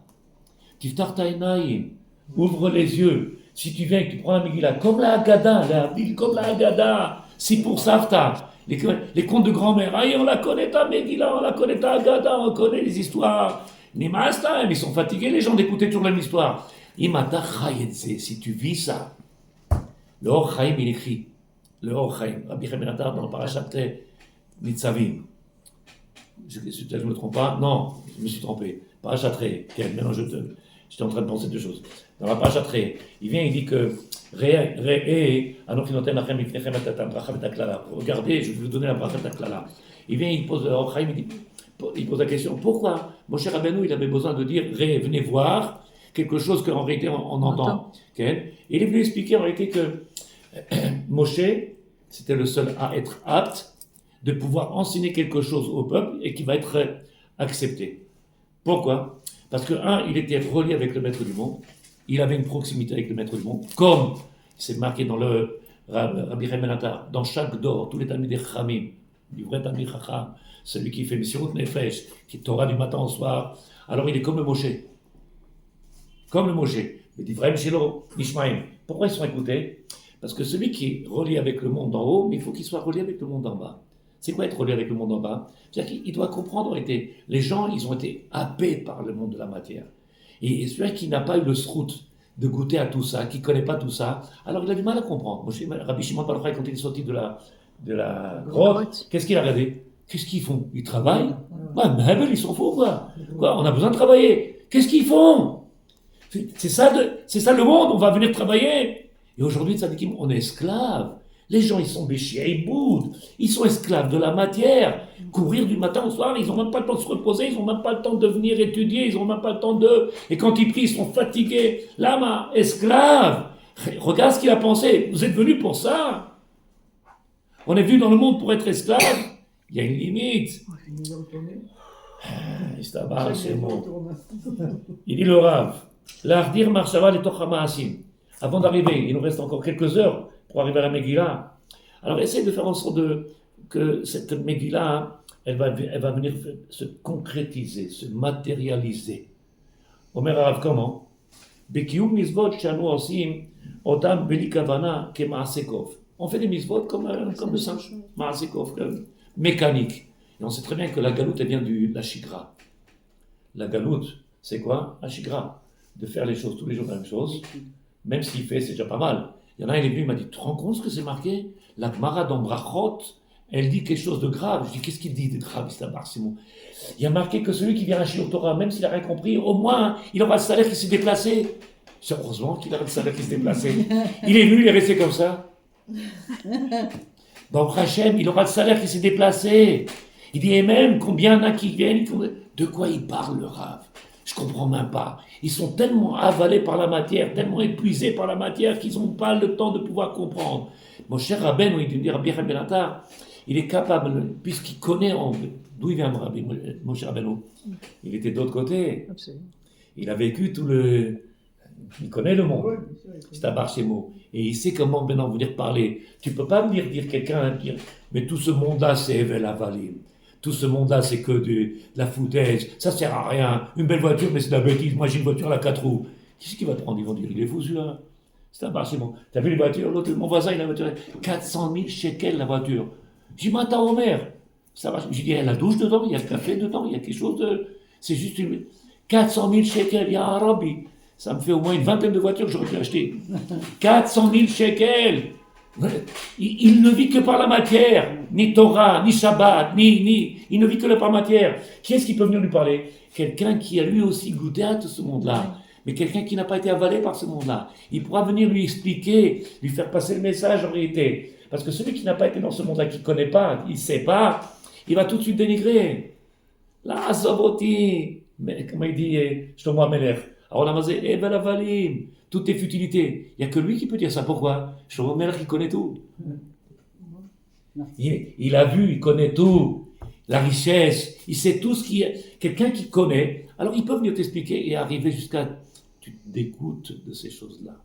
Tiftar Tainaïm, ouvre les yeux. Si tu viens et que tu prends la Megillah, comme la Haggadah, comme la Haggadah, c'est pour Savta. Les contes de grand-mère, on la connaît ta Megillah, on la connaît ta Haggadah, on connaît les histoires. Ils sont fatigués les gens d'écouter toujours la même histoire. Si tu vis ça, le Or Chaim il écrit, le Or Chaim, Rabbi Chaim Ben Attar dans le Parashat Nitzavim. Je ne me trompe pas, non, je me suis trompé. Parashat Ré, maintenant j'étais en train de penser deux choses. Dans la Parashat Ré, il vient, il dit que regardez, je vais vous donner la Bracha Taklala. Il vient, il pose le Or Chaim, il pose la question, pourquoi Moshe Rabbeinu, il avait besoin de dire, venez voir quelque chose qu'en réalité on entend. Okay? Et il est venu expliquer en réalité que Moshe, c'était le seul à être apte de pouvoir enseigner quelque chose au peuple et qui va être accepté. Pourquoi? Parce que, il était relié avec le maître du monde, il avait une proximité avec le maître du monde, comme c'est marqué dans le Rabbi Chaim Ben Attar, dans chaque dor, tous les Talmidei Chachamim, du vrai Talmid Chacham, celui qui fait Messirut Nefesh, qui est Torah du matin au soir, alors il est comme le Moshe. Comme le Moshe. Mais dit Vrem Shelo, Nishmaim. Pourquoi ils sont écoutés? Parce que celui qui est relié avec le monde en haut, mais il faut qu'il soit relié avec le monde en bas. C'est quoi être relié avec le monde en bas? C'est-à-dire qu'il doit comprendre, les gens, ils ont été happés par le monde de la matière. Et celui qui n'a pas eu le srout de goûter à tout ça, qui ne connaît pas tout ça, alors il a du mal à comprendre. Rabbi Shimon Bar Yochai, quand il est sorti de la grotte, qu'est-ce qu'il a regardé? Qu'est-ce qu'ils font? Ils travaillent? Mais ils s'en foutent, quoi. On a besoin de travailler. Qu'est-ce qu'ils font? C'est ça le monde, on va venir travailler. Et aujourd'hui, tzadikim, on est esclaves. Les gens, ils sont béchés, ils boudent. Ils sont esclaves de la matière. Courir du matin au soir, ils n'ont même pas le temps de se reposer, ils n'ont même pas le temps de venir étudier, ils n'ont même pas le temps de... Et quand ils prient, ils sont fatigués. Lama, esclaves. Regarde ce qu'il a pensé. Vous êtes venus pour ça. On est venu dans le monde pour être esclaves. Il y a une limite. Il dit le Rav, l'Ardir Marshava le Tochamassim. Avant d'arriver, il nous reste encore quelques heures pour arriver à la Megillah. Alors essaye de faire en sorte que cette Megillah, elle va venir se concrétiser, se matérialiser. Omer Rav, comment? Bekiyum misvot shanu osim otam beli kavana ke ma'asekov. On fait des misvot comme le singe, ma'asekov, mécanique. Et on sait très bien que la galoute, elle vient de la shigra. La galoute, c'est quoi? La shigra. De faire les choses tous les jours la même chose, même s'il fait, c'est déjà pas mal. Il y en a un, il est venu, il m'a dit, tu te rends compte ce que c'est marqué? La Gemara dans Brachot, elle dit quelque chose de grave. Je dis, qu'est-ce qu'il dit de grave, Simon? Il y a marqué que celui qui vient à Shiur Torah, même s'il n'a rien compris, au moins, il aura le salaire qui s'est déplacé. C'est heureusement qu'il a le salaire qui s'est déplacé. Il est venu, il est resté comme ça. Dans Hachem, il aura le salaire qui s'est déplacé. Il dit, et même, combien il y en a qui viennent, de quoi il parle, le Rav? Je comprends même pas. Ils sont tellement avalés par la matière, tellement épuisés par la matière qu'ils n'ont pas le temps de pouvoir comprendre. Mon cher Rabbeinu, il dit Rabbi Chaim Ben Attar, il est capable, puisqu'il connaît d'où il vient Rabbi Moshe Rabbeinu. Il était de l'autre côté.
Absolument.
Il a vécu il connaît le monde. C'est un Barchémo. Et il sait comment maintenant venir parler. Tu peux pas venir dire quelqu'un, mais tout ce monde-là, c'est Evel Avalim. Tout ce monde-là, c'est que de la foutaise. Ça sert à rien. Une belle voiture, mais c'est de la bêtise. Moi, j'ai une voiture à 4 roues. Qui c'est qui va te prendre? Ils vont dire, il est fou celui-là. C'est un Barchémo. T'as vu les voitures? L'autre, mon voisin, il a une voiture. 400 000 shekels la voiture. J'ai dit, m'attends au maire. Ça va. J'ai dit, il y a la douche dedans, il y a le café dedans, il y a quelque chose de. C'est juste 400 000 shekels, il y a un Rabbi. Ça me fait au moins une vingtaine de voitures que j'aurais pu acheter. 400 000 shekels. Il ne vit que par la matière. Ni Torah, ni Shabbat, il ne vit que par la matière. Qui est-ce qui peut venir lui parler? Quelqu'un qui a lui aussi goûté à tout ce monde-là. Mais quelqu'un qui n'a pas été avalé par ce monde-là. Il pourra venir lui expliquer, lui faire passer le message en réalité. Parce que celui qui n'a pas été dans ce monde-là, qui ne connaît pas, il ne sait pas, il va tout de suite dénigrer. La Azavoti, comment il dit, Shlomo Amelech. Alors la mazé, Evel Avalim, toutes tes futilités. Il n'y a que lui qui peut dire ça. Pourquoi? Shlomo Amelech, il connaît tout. Il a vu, il connaît tout. La richesse, il sait tout ce qui est. Quelqu'un qui connaît, alors il peut venir t'expliquer et arriver jusqu'à. Tu te dégoûtes de ces choses-là.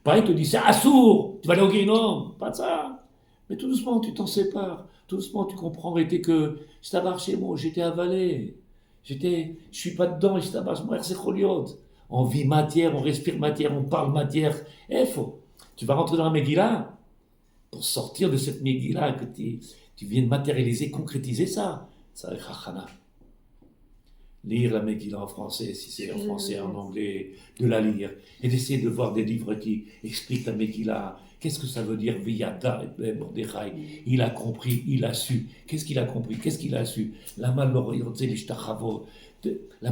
Pareil, il te dit, c'est assourd, tu vas aller au guénom, pas de ça. Mais tout doucement, tu t'en sépares. Tout doucement, tu comprends en réalité que c'est chez moi, j'étais avalé. Je suis pas dedans, on vit matière, on respire matière, on parle matière. Tu vas rentrer dans la Megillah pour sortir de cette Megillah que tu viens de matérialiser, concrétiser ça. Ça va être Chachana. Lire la Megillah en français, si c'est en français, en anglais, de la lire, et d'essayer de voir des livres qui expliquent la Megillah. Qu'est-ce que ça veut dire Viyada et Mordechai? Il a compris, il a su. Qu'est-ce qu'il a compris? Qu'est-ce qu'il a su? La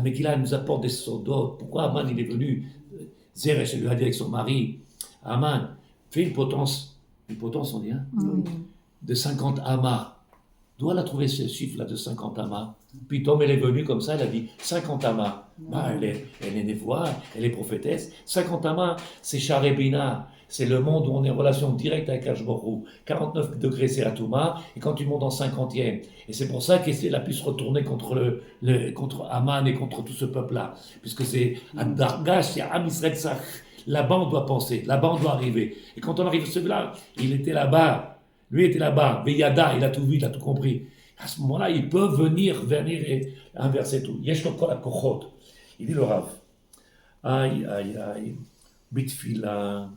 Megillah nous apporte des sodotes. Pourquoi Aman il est venu? Zeresh lui a dit avec son mari, Aman, fais une potence on dit, hein, de 50 amas. D'où elle a trouvé ce chiffre-là de 50 amas? Puis Tom, elle est venue comme ça, elle a dit 50 amas. Elle est névoie, elle est prophétesse. 50 amas, c'est Sharebina. C'est le monde où on est en relation directe avec Hashborou. 49 degrés, c'est la Touma. Et quand tu montes en 50e. Et c'est pour ça qu'elle a pu se retourner contre contre Aman et contre tout ce peuple-là. Puisque c'est Ad-Dargash, il y a Am Israël Tzach. Là-bas, on doit penser. Là-bas, on doit arriver. Et quand on arrive à celui-là, il était là-bas. Lui était là-bas, Veyada, il a tout vu, il a tout compris. À ce moment-là, il peut venir et inverser tout. Yesh lo kol hakochot. Il dit le Rav, aïe, aïe, aïe, bitfila,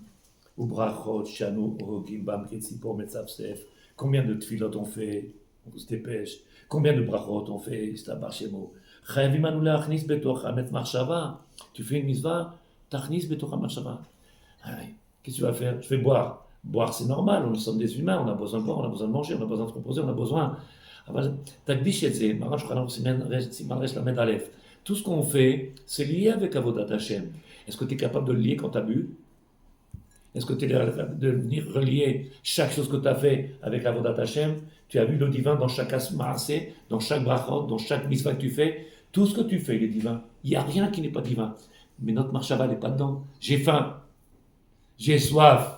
ubrachot, shanu, orogim, bam, ketzipo, metzavsef. Combien de tfilot on fait? On se dépêche. Combien de brachot on fait? Istabar shemo. Chayavim anu leachnis betoch hamet marshava. Tu fais une mitzvah, tachnis betoch hamet marshava. Qu'est-ce que tu vas faire? Je vais boire. Boire, c'est normal, nous sommes des humains, on a besoin de boire, on a besoin de manger, on a besoin de se reposer, on a besoin. Tout ce qu'on fait, c'est lié avec Avodat Hashem. Est-ce que tu es capable de le lier quand tu as bu? Est-ce que tu es capable de venir relier chaque chose que tu as fait avec Avodat Hashem? Tu as vu le divin dans chaque asmaasé, dans chaque brachot, dans chaque mitzvah que tu fais. Tout ce que tu fais, il est divin. Il n'y a rien qui n'est pas divin. Mais notre marshava n'est pas dedans. J'ai faim. J'ai soif.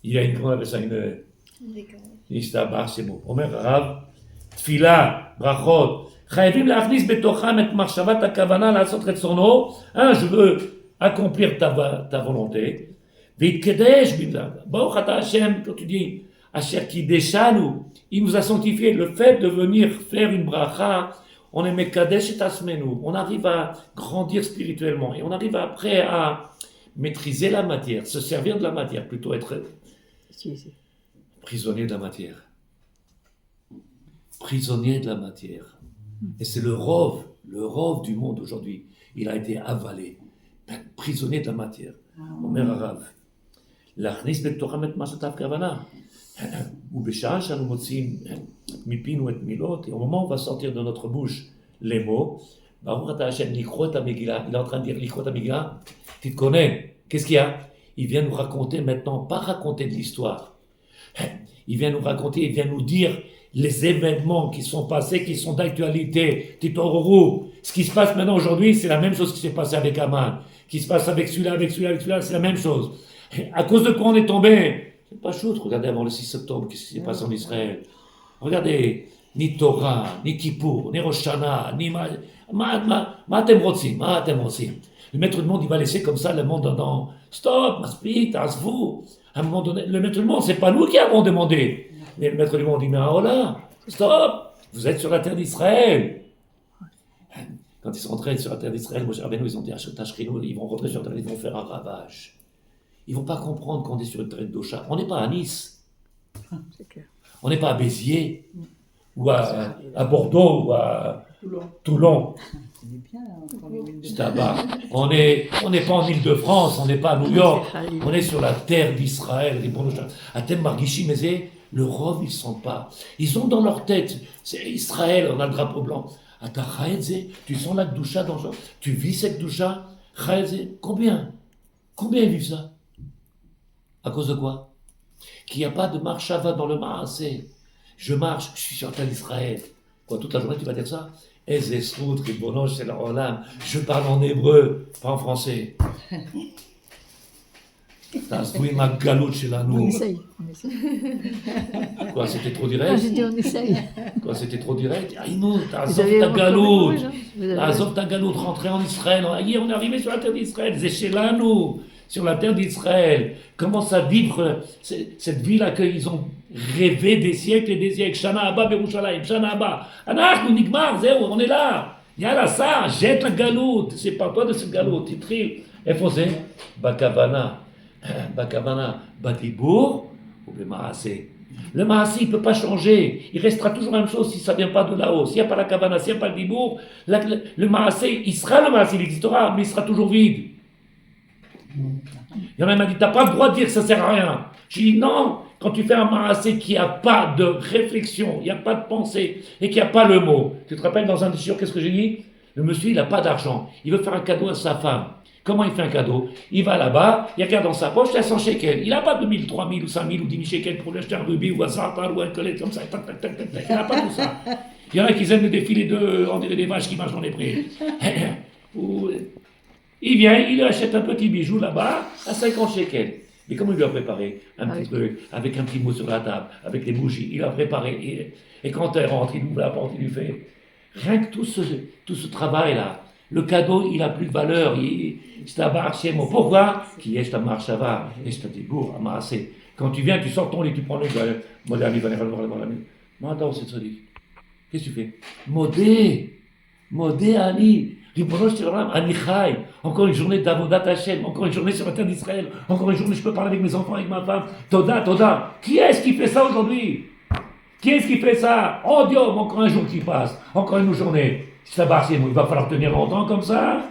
Il y a une grande Ishtabar, c'est bon. Omer Rav, Tfila, Brachot, Chayevim la'achnis betocham et marshavat hakavana la'asot retzono. Je veux accomplir ta volonté. V'itkedesh billah. Baruch ata Hashem, quand tu dis Asher kideshanu, il nous a sanctifié. Le fait de venir faire une bracha, on est mekadesh et asmenu. On arrive à grandir spirituellement et on arrive après à maîtriser la matière, se servir de la matière, plutôt être prisonnier de la matière. Prisonnier de la matière. Et c'est le rov du monde aujourd'hui. Il a été avalé. Prisonnier de la matière. Omer Arav. L'achnis betochem et masatav kavana. Ou b'sha'ah shanu motzim mipinu et milot. Et au moment où on va sortir de notre bouche les mots, Baruch ata Hashem likro et Megillah. Il est en train de dire likro et Megillah. Tu te connais. Qu'est-ce qu'il y a? Il vient nous raconter maintenant, pas raconter de l'histoire. Il vient nous raconter, il vient nous dire les événements qui sont passés, qui sont d'actualité. Titororo. Ce qui se passe maintenant aujourd'hui, c'est la même chose qui s'est passé avec Aman. Qui se passe avec celui-là, c'est la même chose. À cause de quoi on est tombé? C'est pas chouette, regardez avant le 6 septembre, qu'est-ce qui s'est passé en Israël. Regardez, ni Torah, ni Kippour, ni Rosh Hashanah, ni Ma'atem Rotzim. Le maître du monde, il va laisser comme ça le monde dans stop, maspik, tasvou. À un moment donné, le maître du monde, c'est pas nous qui avons demandé. Mais le maître du monde, il met un hola, stop, vous êtes sur la terre d'Israël. Quand ils sont rentrés sur la terre d'Israël, Moshe Rabbeinu, ils ont dit à Tashkinu, ils vont rentrer sur la terre, ils vont faire un ravage. Ils vont pas comprendre qu'on est sur une terre d'Ocha. On n'est pas à Nice. On n'est pas à Béziers, ou à Bordeaux, ou à Toulon. C'est là-bas. On n'est pas en Île-de-France, on n'est pas à New York. On est sur la terre d'Israël. Atem Margishim Eze, le Rov, ils ne sentent pas. Ils ont dans leur tête, c'est Israël, on a le drapeau blanc. Tu sens la doucha dans le... Tu vis cette doucha. Combien ils vivent ça? À cause de quoi? Qu'il n'y a pas de marshava dans le Maasé. Je marche, je suis sur la terre d'Israël. Quoi, toute la journée tu vas dire ça? C'est la Rolam. Je parle en hébreu, pas en français. Ma galoute chez la nous.
On essaye.
Quoi, c'était trop direct?
Non, j'ai dit on essaye.
Quoi, c'était trop direct? Aïnou, t'azov ta galoute. T'azov ta galoute, rentrer en Israël. Hier, on est arrivé sur la terre d'Israël. C'est chez la nous, sur la terre d'Israël. Commence à vivre cette ville qu'ils ont rêvé des siècles et des siècles. Shana Abba, Berushalayim, Shana Abba. Anach, nous nigmar, zéro, on est là. Yalla, ça, jette la galoute. C'est pas toi de cette galoute. Il trie. Et faut c'est Bakavana. Bakavana, Batibour ou le Maasé. Le Maasé, il ne peut pas changer. Il restera toujours la même chose si ça ne vient pas de là-haut. S'il n'y a pas la Kavana, s'il n'y a pas le Dibour, le Maasé, il sera le Maasé, il existera, mais il sera toujours vide. Il y en a qui m'a dit, tu n'as pas le droit de dire que ça ne sert à rien. J'ai dit non, quand tu fais un Maasé qui n'a pas de réflexion, il n'y a pas de pensée et qui n'a pas le mot. Tu te rappelles dans un discours, qu'est-ce que j'ai dit? Le monsieur, il n'a pas d'argent. Il veut faire un cadeau à sa femme. Comment il fait un cadeau? Il va là-bas, il regarde dans sa poche, il a 100 shekels. Il n'a pas 2000, 3000 ou 5000 ou 10 000 shekels pour lui acheter un rubis ou un sartal ou un collet comme ça. Tac, tac, tac, tac, tac. Il n'a pas tout ça. Il y en a qui aiment le défilé on dirait des vaches qui marchent dans les prés. Il vient, il lui achète un petit bijou là-bas à 50 shekels. Mais comment il lui a préparé un petit truc, avec un petit mot sur la table, avec des bougies, il a préparé. Et quand elle rentre, il ouvre la porte, il lui fait. Rien que tout ce travail-là. Le cadeau, il n'a plus de valeur. Pourquoi? Qui est ta marche à va, et je te dis, bourre, amassé. Quand tu viens, tu sors ton lit, tu prends le modèle, Attends, c'est ça dit. Qu'est-ce que tu fais? Modé Ali. Encore une journée d'Avodat Hashem, encore une journée sur la terre d'Israël, encore une journée, je peux parler avec mes enfants, avec ma femme. Toda. Qui est-ce qui fait ça aujourd'hui? Qui est-ce qui fait ça? Oh Dieu, encore un jour qui passe, encore une journée. Il va falloir tenir longtemps comme ça.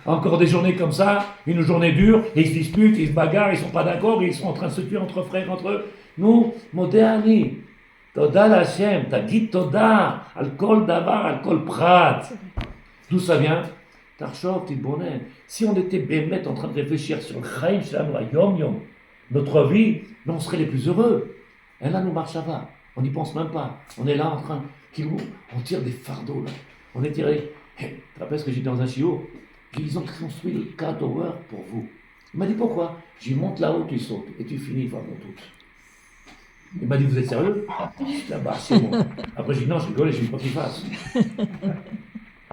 Encore des journées comme ça, une journée dure, et ils se disputent, ils se bagarrent, ils ne sont pas d'accord, et ils sont en train de se tuer entre frères, entre eux. Nous, Modéani, Toda l'Hachem, t'as dit Toda, Al-Kol Davar, Al-Kol Prat. D'où ça vient? Tarchov, Tibbonen. Si on était bémet en train de réfléchir sur le Chaim Shalanu, Yom Yom, notre vie, on serait les plus heureux. Et là, nous marche à va. On n'y pense même pas. On est là en train, on tire des fardeaux là. On est tiré. Tu te rappelles ce que j'ai dit dans un chiot? Ils ont construit le Cat Tower pour vous. Il m'a dit pourquoi? J'y monte là-haut, tu sautes et tu finis par mon tout. Il m'a dit vous êtes sérieux? Là-bas, c'est moi. Après j'ai dit non, je rigole, j'ai pas qu'il fasse.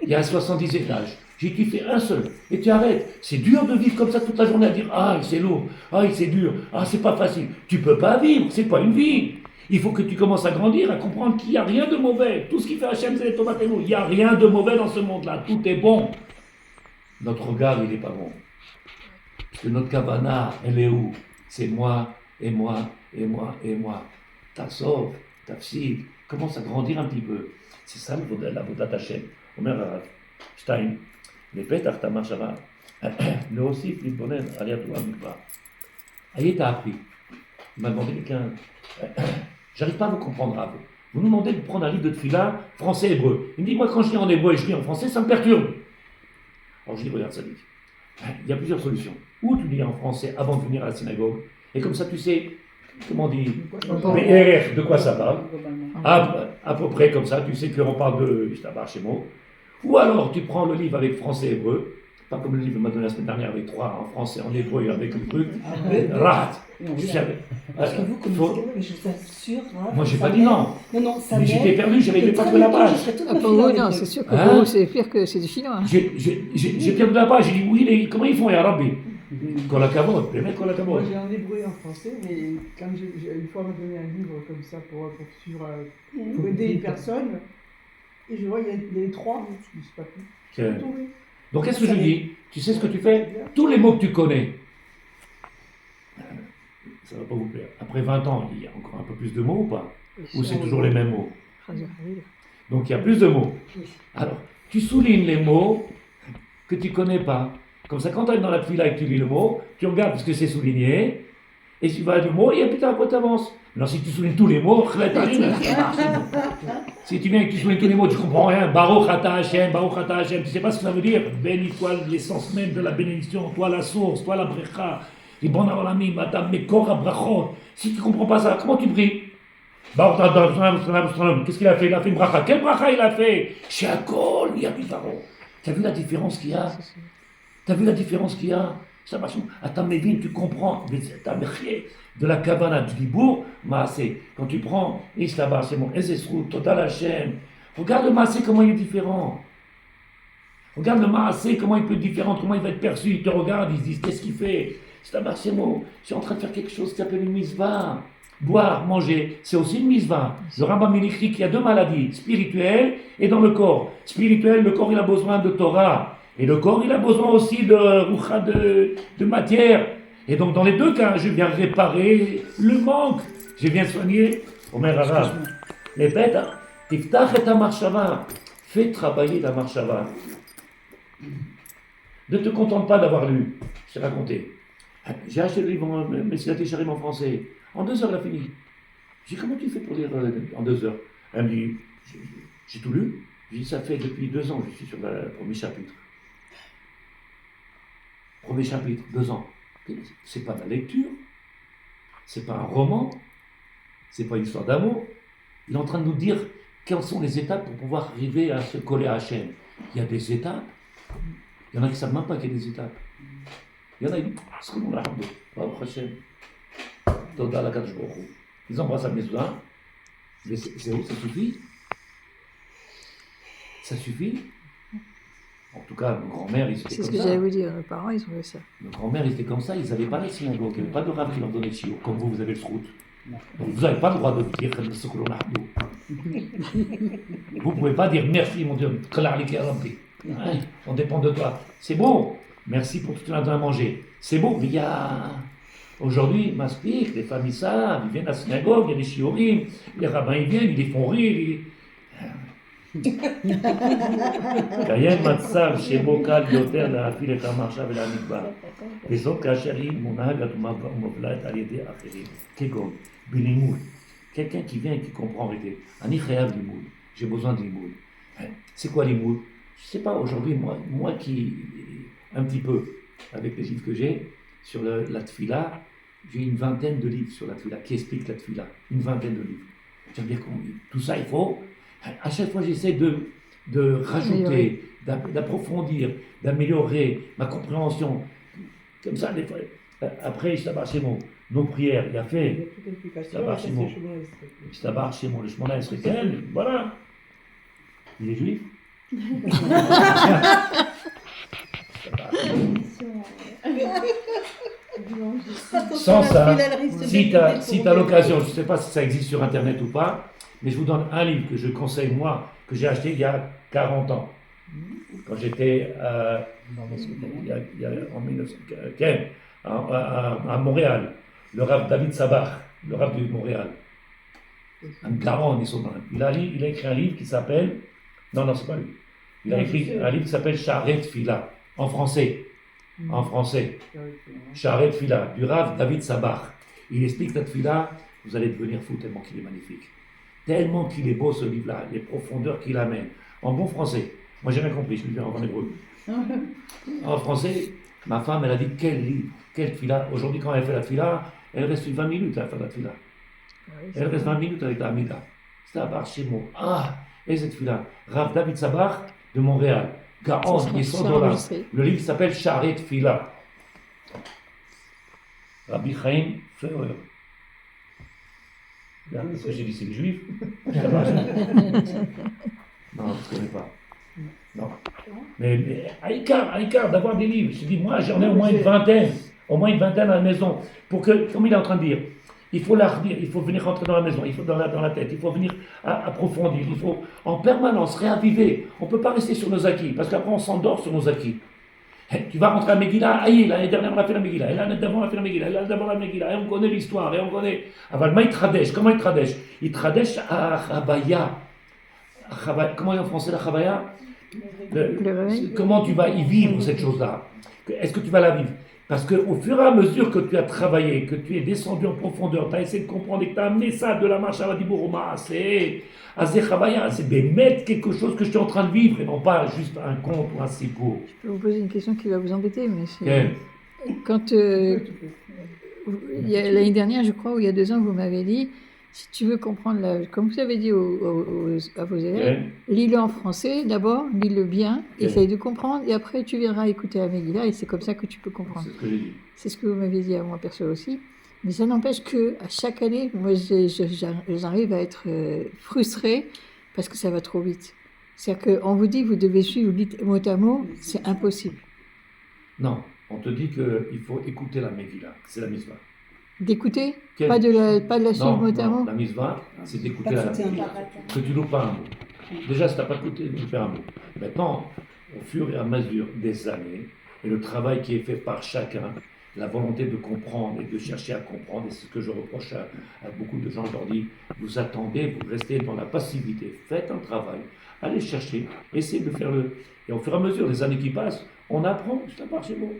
Il y a 70 étages. J'ai dit tu fais un seul et tu arrêtes. C'est dur de vivre comme ça toute la journée à dire ah c'est lourd, ah c'est dur, ah c'est pas facile. Tu peux pas vivre, c'est pas une vie. Il faut que tu commences à grandir, à comprendre qu'il n'y a rien de mauvais. Tout ce qui fait Hachem, c'est Tomatenu. Il n'y a rien de mauvais dans ce monde-là. Tout est bon. Notre regard, il n'est pas bon. Parce que notre kavana, elle est où? C'est moi, et moi, et moi, et moi. Ta sauve, ta fille, commence à grandir un petit peu. C'est ça la vodat Hachem. Omer Stein, les pétard, ta marche avant. Le aussi, Flipponen, allez à toi, Mikva. Aïe, t'as appris. Il m'a demandé quelqu'un. J'arrive pas à vous comprendre, Rav. Vous nous demandez de prendre un livre de tefila français-hébreu. Il me dit, moi, quand je lis en hébreu et je lis en français, ça me perturbe. Alors je dis, regarde, ça dit. Il y a plusieurs solutions. Ou tu lis en français avant de venir à la synagogue, et comme ça, tu sais, comment on dit, de quoi ça parle. À peu près comme ça, tu sais qu'on parle de Ishtabar Shemo. Ou alors, tu prends le livre avec français-hébreu, Pas comme le livre m'a donné la semaine dernière avec 3 en français, en hébreu et avec le truc. Rahat.
Parce que vous connaissez, mais je vous assure.
Moi, j'ai pas dit non.
Non, ça
mais j'étais perdu, j'arrivais pas à trouver la page.
Pour vous, non, c'est sûr que pour vous, c'est pire que c'est du chinois.
J'ai perdu la page, j'ai dit oui, comment ils font, ya Rabbi? Kolakavod, les mecs,
Moi
kolakavod.
j'ai un hébreu et un français, mais quand une fois on m'a donné un livre comme ça pour suivre, pour aider une personne, et je vois il y a les 3, je ne sais pas plus.
Donc qu'est-ce que je dis? Tu sais ce que tu fais? Tous les mots que tu connais, ça ne va pas vous plaire. Après 20 ans, il y a encore un peu plus de mots ou pas? Ou c'est toujours les mêmes mots? Donc il y a plus de mots. Alors, tu soulignes les mots que tu ne connais pas. Comme ça, quand tu arrives dans la fila et que tu lis le mot, tu regardes parce que c'est souligné, et tu vas le mot, et putain, après tu avances. Alors si tu soulignes tous les mots, si tu viens et que tu soulignes tous les mots, tu ne comprends rien. Baruch Ata Hashem, tu ne sais pas ce que ça veut dire. Bénis-toi l'essence même de la bénédiction, toi la source, toi la brecha. Les bons alamim, madame, mekor abrachot. Si tu ne comprends pas ça, comment tu pries? Qu'est-ce qu'il a fait? Il a fait une bracha. Quelle bracha il a fait? Chez Akol, il y a Pitaron. Tu as vu la différence qu'il y a? Tu as vu la différence qu'il y a? Ça marche. À ta mévine, tu comprends. De la Kavana du Dibour, Maasé. Quand tu prends Islaba, c'est mon Ezesrou, Total Hashem. Regarde le Maasé, comment il est différent. Regarde le Maasé, comment il peut être différent, comment il va être perçu. Ils te regardent, ils se disent, qu'est-ce qu'il fait? C'est un Barchémo. Je suis en train de faire quelque chose qui s'appelle une misva. Boire, manger, c'est aussi une misva. Le Rambam il écrit qu'il y a 2 maladies, spirituelles et dans le corps. Spirituel, le corps il a besoin de Torah. Et le corps, il a besoin aussi de matière. Et donc, dans les 2 cas, je viens réparer le manque. Je viens soigner. Omer Arav. Les bêtes, tiftach et marshava. Fais travailler la marshava. Ne te contente pas d'avoir lu. Je t'ai raconté. J'ai acheté le livre Messilat Yesharim en français. En 2 heures, il a fini. J'ai dit, comment tu fais pour lire en 2 heures? Elle me dit, j'ai tout lu. J'ai dit, ça fait depuis 2 ans que je suis sur le premier chapitre. Premier chapitre, 2 ans. C'est pas de la lecture, c'est pas un roman, c'est pas une histoire d'amour. Il est en train de nous dire quelles sont les étapes pour pouvoir arriver à se coller à Hachem. Il y a des étapes. Il y en a qui ne savent même pas qu'il y a des étapes. Il y en a qui disent, ils embrassent la Mesouda. C'est où? Ça suffit? Ça suffit? En tout cas, nos grands-mères, ils étaient comme ça.
C'est ce que j'allais vous dire, nos parents, ils ont fait ça.
Nos grands-mères, ils étaient comme ça, ils n'avaient pas la synagogue, il n'y avait pas de rave qui leur donnait le chiot, comme vous avez le srout. Donc vous n'avez pas le droit de dire ce que l'on a. Vous ne pouvez pas dire merci, mon Dieu, on dépend de toi. C'est beau, merci pour tout ce que tu as donné à manger. C'est beau, mais il y a. Aujourd'hui, Maspik, les familles savent, ils viennent à la synagogue, il y a des chiorim, les rabbins ils viennent, ils les font rire. קיים מצב שבו קל יותר להפעיל את המחשב ולמדבר וזאת כאשר היא מונהגת ומובלעת על ידי אחרים כגון בלימוד. Quelqu'un qui vient et qui comprend en réalité. Ani chayav limoud, j'ai besoin de limoud. C'est quoi limoud? Je ne sais pas, aujourd'hui, moi qui, un petit peu, avec les livres que j'ai, sur la tfila, j'ai une 20aine de livres sur la tfila, qui expliquent la tfila. Une 20aine de livres. J'aime bien tout ça, il faut. À chaque fois, j'essaie de rajouter, d'approfondir, d'améliorer ma compréhension. Comme ça, des fois. Après, nos prières, il a fait. Le Shemona Esreken, voilà. Il est juif. Sans ça, si tu as l'occasion, je ne sais pas si ça existe sur Internet ou pas, mais je vous donne un livre que je conseille, moi, que j'ai acheté il y a 40 ans. Quand j'étais en 1915 à Montréal, le Rav David Sabach, le Rav de Montréal, un garon, il a écrit un livre qui s'appelle, non, c'est pas lui, il a écrit un livre qui s'appelle Sharet Fila, en français, Sharet Fila, du Rav David Sabach. Il explique cette Fila, vous allez devenir fou tellement qu'il est magnifique. Tellement qu'il est beau ce livre-là, les profondeurs qu'il amène. En bon français, moi j'ai rien compris, je le dis en hébreu. En français, ma femme, elle a dit quel livre, quelle tfila. Aujourd'hui, quand elle fait la tfila, elle reste 20 minutes à faire la tfila. Elle reste 20 minutes avec la Amida. C'est un bar chez moi. Ah, et cette tfila. Rav David Sabach de Montréal. Gaon,
Ça
$100.
sera enregistré.
Le livre s'appelle Sharet Fila. Rabbi Chaim Feuer. Qu'est-ce que j'ai dit, c'est les juifs? Non, je ne connais pas. Non. Mais à l'écart d'avoir des livres. Je dis, moi, j'en ai au moins une vingtaine à la maison. Pour que, comme il est en train de dire, il faut la redire, il faut venir rentrer dans la maison, il faut dans la tête, il faut venir approfondir, il faut en permanence réaviver. On ne peut pas rester sur nos acquis, parce qu'après on s'endort sur nos acquis. Tu vas rentrer à Megillah, l'année dernière on a fait la Megillah, et l'année d'avant on a fait la Megillah, et l'année d'avant la Megillah, et on connaît l'histoire, et on connaît. Avalma il tradèche, comment il tradèche? Il tradèche à Chabaya. Comment est en français la Chabaya? Comment tu vas y vivre cette chose-là? Est-ce que tu vas la vivre? Parce qu'au fur et à mesure que tu as travaillé, que tu es descendu en profondeur, tu as essayé de comprendre et que tu as amené ça de la marche à la Dibouroma, c'est Chabaya, c'est mettre quelque chose que je suis en train de vivre et non pas juste un conte ou un sipo.
Je peux vous poser une question qui va vous embêter, mais c'est...
Okay.
Quand, l'année dernière, je crois, ou il y a 2 ans, vous m'avez dit, si tu veux comprendre, comme vous avez dit à vos élèves, lis-le en français d'abord, lis-le bien, essaye de comprendre, et après tu viendras écouter la Megillah, et c'est comme ça que tu peux comprendre.
C'est ce que j'ai dit.
C'est ce que vous m'avez dit à moi perso aussi. Mais ça n'empêche qu'à chaque année, moi, j'arrive à être frustrée parce que ça va trop vite. C'est-à-dire qu'on vous dit, vous devez suivre mot à mot, c'est impossible.
Non, on te dit qu'il faut écouter la Megillah, c'est la mitzvah.
D'écouter,
Quel...
pas de la suivre mot à mot.
La mitzvah, c'est d'écouter la Megillah. Que tu loupes pas un mot. Déjà, si tu n'as pas écouté, tu loupes un mot. Maintenant, au fur et à mesure des années, et le travail qui est fait par chacun, la volonté de comprendre et de chercher à comprendre, et c'est ce que je reproche à beaucoup de gens, je leur dis, vous attendez, vous restez dans la passivité, faites un travail, allez chercher, essayez de faire le... Et au fur et à mesure des années qui passent, on apprend, c'est un marché bon.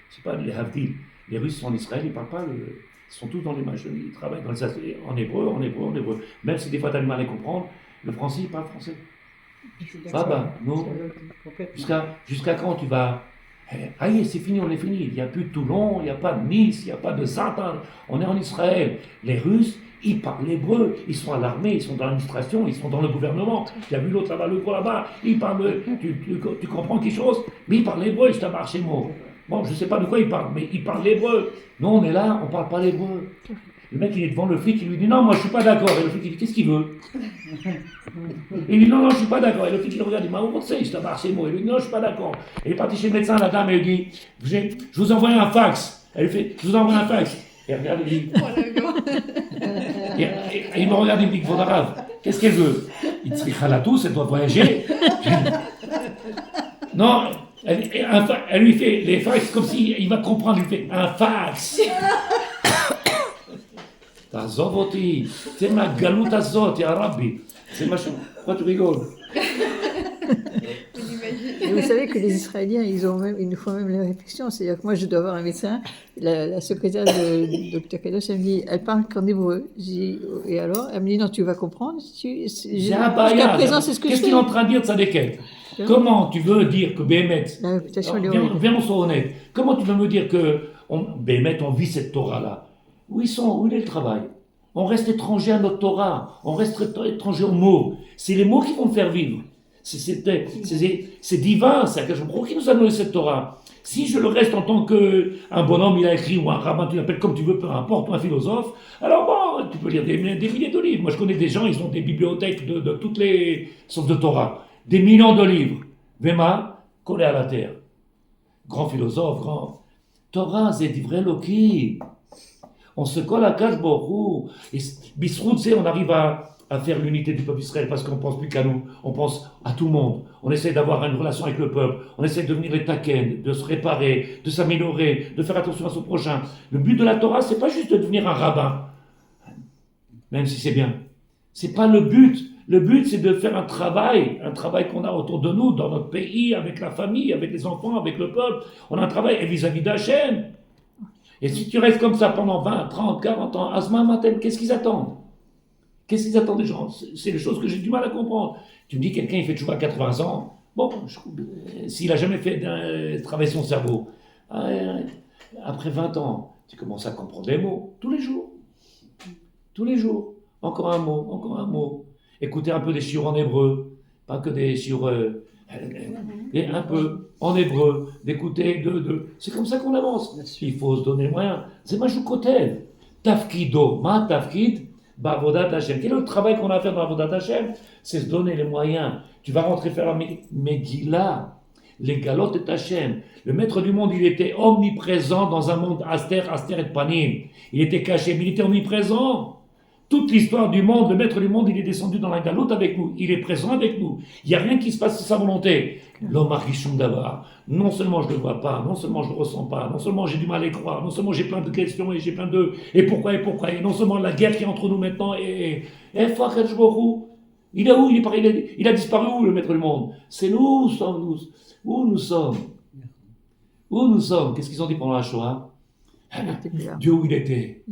C'est pas les Havdil, les Russes sont en Israël, ils parlent pas, ils sont tous dans les machines, ils travaillent dans les en hébreu. Même si des fois tu as du mal à les comprendre, le français, ils parlent français. Non. Jusqu'à quand tu vas... c'est fini, on est fini. Il n'y a plus de Toulon, il n'y a pas de Nice, il n'y a pas de Saint-Anne. On est en Israël. Les Russes, ils parlent l'hébreu. Ils sont à l'armée, ils sont dans l'administration, ils sont dans le gouvernement. Tu as vu l'autre là-bas, le gros là-bas, il parle. Tu comprends quelque chose? Mais il parle l'hébreu, je t'amarre chez moi. Bon, je ne sais pas de quoi il parle, mais il parle l'hébreu. Nous, on est là, on ne parle pas l'hébreu. Le mec, il est devant le flic, il lui dit non, moi je ne suis pas d'accord. Et le flic, il dit qu'est-ce qu'il veut? Il dit non, je ne suis pas d'accord. Et le flic, il le regarde, il dit où on sait, je t'amarre chez moi. Il lui dit non, je ne suis pas d'accord. Et il est parti chez le médecin, la dame, elle lui dit je vous envoie un fax. Elle lui fait je vous envoie un fax. Et regarde, il dit. Et il me regarde, il me dit Vodarav, qu'est-ce qu'elle veut? Il dit Khalatou, elle doit voyager. Non, elle lui fait les fax comme s'il va comprendre, il fait un fax. תעזוב אותי, צא מהגלות הזאת, יא רבי. C'est machin. Pourquoi tu rigoles?
Et vous savez que les Israéliens, ils nous font même la réflexion. C'est-à-dire que moi, je dois avoir un médecin. La secrétaire de Dr Kadosh, elle me dit, elle parle qu'en hébreu. Et alors, elle me dit, non, tu vas comprendre. Jusqu'à présent, c'est ce que je fais.
Qu'est-ce qu'il est en train de dire de sa déquête? Comment tu veux dire que Béhémet, viens, on soit honnête, comment tu veux me dire que Béhémet, on vit cette Torah-là? Où ils sont? Où est le travail? On reste étranger à notre Torah, on reste étranger aux mots. C'est les mots qui vont me faire vivre. C'est divin, c'est Akash Baruch Hu qui nous a donné cette Torah. Si je le reste en tant qu'un bonhomme, il a écrit, ou un rabbin, tu l'appelles comme tu veux, peu importe, ou un philosophe, alors bon, tu peux lire des milliers de livres. Moi je connais des gens, ils ont des bibliothèques de toutes les sortes de Torah. Des millions de livres. Vema, collé à la terre. Grand philosophe, grand. Torah, c'est du vrai Loki. On se colle à Akash Baruch Hu. Et Bisrout, on arrive à faire l'unité du peuple Israël parce qu'on ne pense plus qu'à nous, on pense à tout le monde. On essaie d'avoir une relation avec le peuple, on essaie de devenir les taken, de se réparer, de s'améliorer, de faire attention à son prochain. Le but de la Torah, c'est pas juste de devenir un rabbin, même si c'est bien. C'est pas le but. Le but, c'est de faire un travail qu'on a autour de nous, dans notre pays, avec la famille, avec les enfants, avec le peuple. On a un travail et vis-à-vis d'Hachem. Et si tu restes comme ça pendant 20, 30, 40 ans, Asma Maten, qu'est-ce qu'ils attendent? Qu'est-ce qu'ils attendent des gens? C'est des choses que j'ai du mal à comprendre. Tu me dis, quelqu'un, il fait tchouva à 80 ans. Bon, s'il n'a jamais fait travailler son cerveau, après 20 ans, tu commences à comprendre les mots. Tous les jours. Tous les jours. Encore un mot, encore un mot. Écouter un peu des shiur en hébreu. pas que des sur et un peu en hébreu, d'écouter, c'est comme ça qu'on avance. Il faut se donner les moyens. C'est moi je côté. Tafkido, ma tafkid, bavodat Hashem. Quel est le travail qu'on a à faire dans Avodat Hashem? C'est se donner les moyens. Tu vas rentrer faire la Megillah, les galotes et Hashem. Le maître du monde, il était omniprésent dans un monde Aster et Panim. Il était caché, mais il était omniprésent. Toute l'histoire du monde, le maître du monde, il est descendu dans la galoute avec nous. Il est présent avec nous. Il n'y a rien qui se passe sans sa volonté. L'homme a richum d'avoir. Non seulement je ne le vois pas, non seulement je ne le ressens pas, non seulement j'ai du mal à y croire, non seulement j'ai plein de questions et j'ai plein de... Et pourquoi, et non seulement la guerre qui est entre nous maintenant, il est où? Il a disparu où, le maître du monde? C'est nous, sommes nous. Où nous sommes? Où nous sommes? Qu'est-ce qu'ils ont dit pendant la Shoah? Dieu où il était.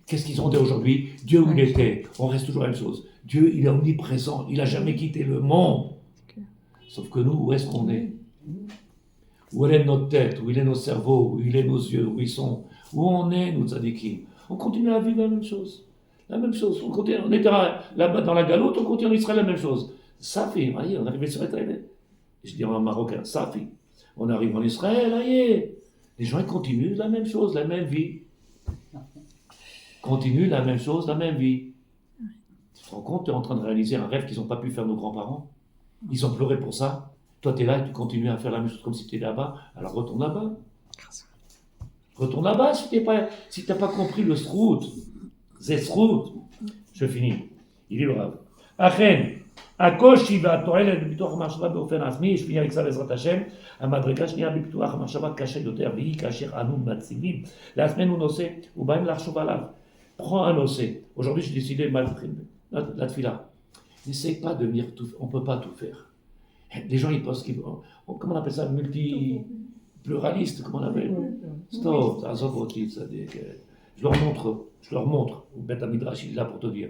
Qu'est-ce qu'ils ont dit aujourd'hui? Dieu où il était. On reste toujours la même chose. Dieu, il est omniprésent. Il n'a jamais quitté le monde. Sauf que nous, où est-ce qu'on est? Où est notre tête? Où il est nos cerveaux? Où il est nos yeux? Où ils sont? Où on est, nous, tzadikim? On continue à vivre la même chose. La même chose. On était là-bas dans la galoute, on continue en Israël la même chose. Safi, voyez, on est arrivé sur Israël. Je dis en marocain, Safi. On arrive en Israël, voyez. Les gens, ils continuent la même chose, la même vie. Continuent la même chose, la même vie. Tu te rends compte, tu es en train de réaliser un rêve qu'ils n'ont pas pu faire nos grands-parents. Ils ont pleuré pour ça. Toi, tu es là et tu continues à faire la même chose comme si tu étais là-bas. Alors retourne là-bas. Retourne là-bas si tu n'as pas compris le srout. Zesrout. Je finis. Il dit le rêve. Achen. הקושי והתועלת בפיתוח המחשבה באופן עצמי, יש finis avec ça בעזרת השם, המדרגה שנייה בפיתוח המחשבה קשה יותר, והיא כאשר אנו מציבים לעצמנו נושא ובאים לחשוב עליו. Prends un nocé. Aujourd'hui, j'ai décidé la tfila. N'essaye pas de venir tout faire. On ne peut pas tout faire. Les gens, ils pensent comment on appelle ça, multi-pluraliste, comment on appelle? Stop, je leur montre, au Beth Midrash, il est là pour te dire.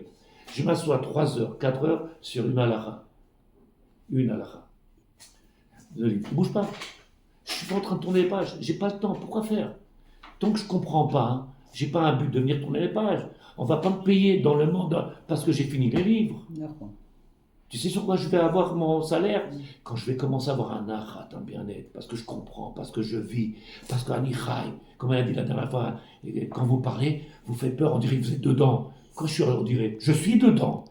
Je m'assois 3 heures, 4 heures sur une halakha. Une halakha. Le livre, il ne bouge pas. Je suis pas en train de tourner les pages. J'ai pas le temps. Pourquoi faire? Tant que je ne comprends pas, j'ai pas un but de venir tourner les pages. On ne va pas me payer dans le monde parce que j'ai fini les livres. Tu sais sur quoi je vais avoir mon salaire? Quand je vais commencer à avoir un achat, un bien-être, parce que je comprends, parce que je vis, parce qu'un ichai, comme elle a dit la dernière fois, quand vous parlez, vous faites peur, on dirait que vous êtes dedans. Quand on dirait, je suis dedans.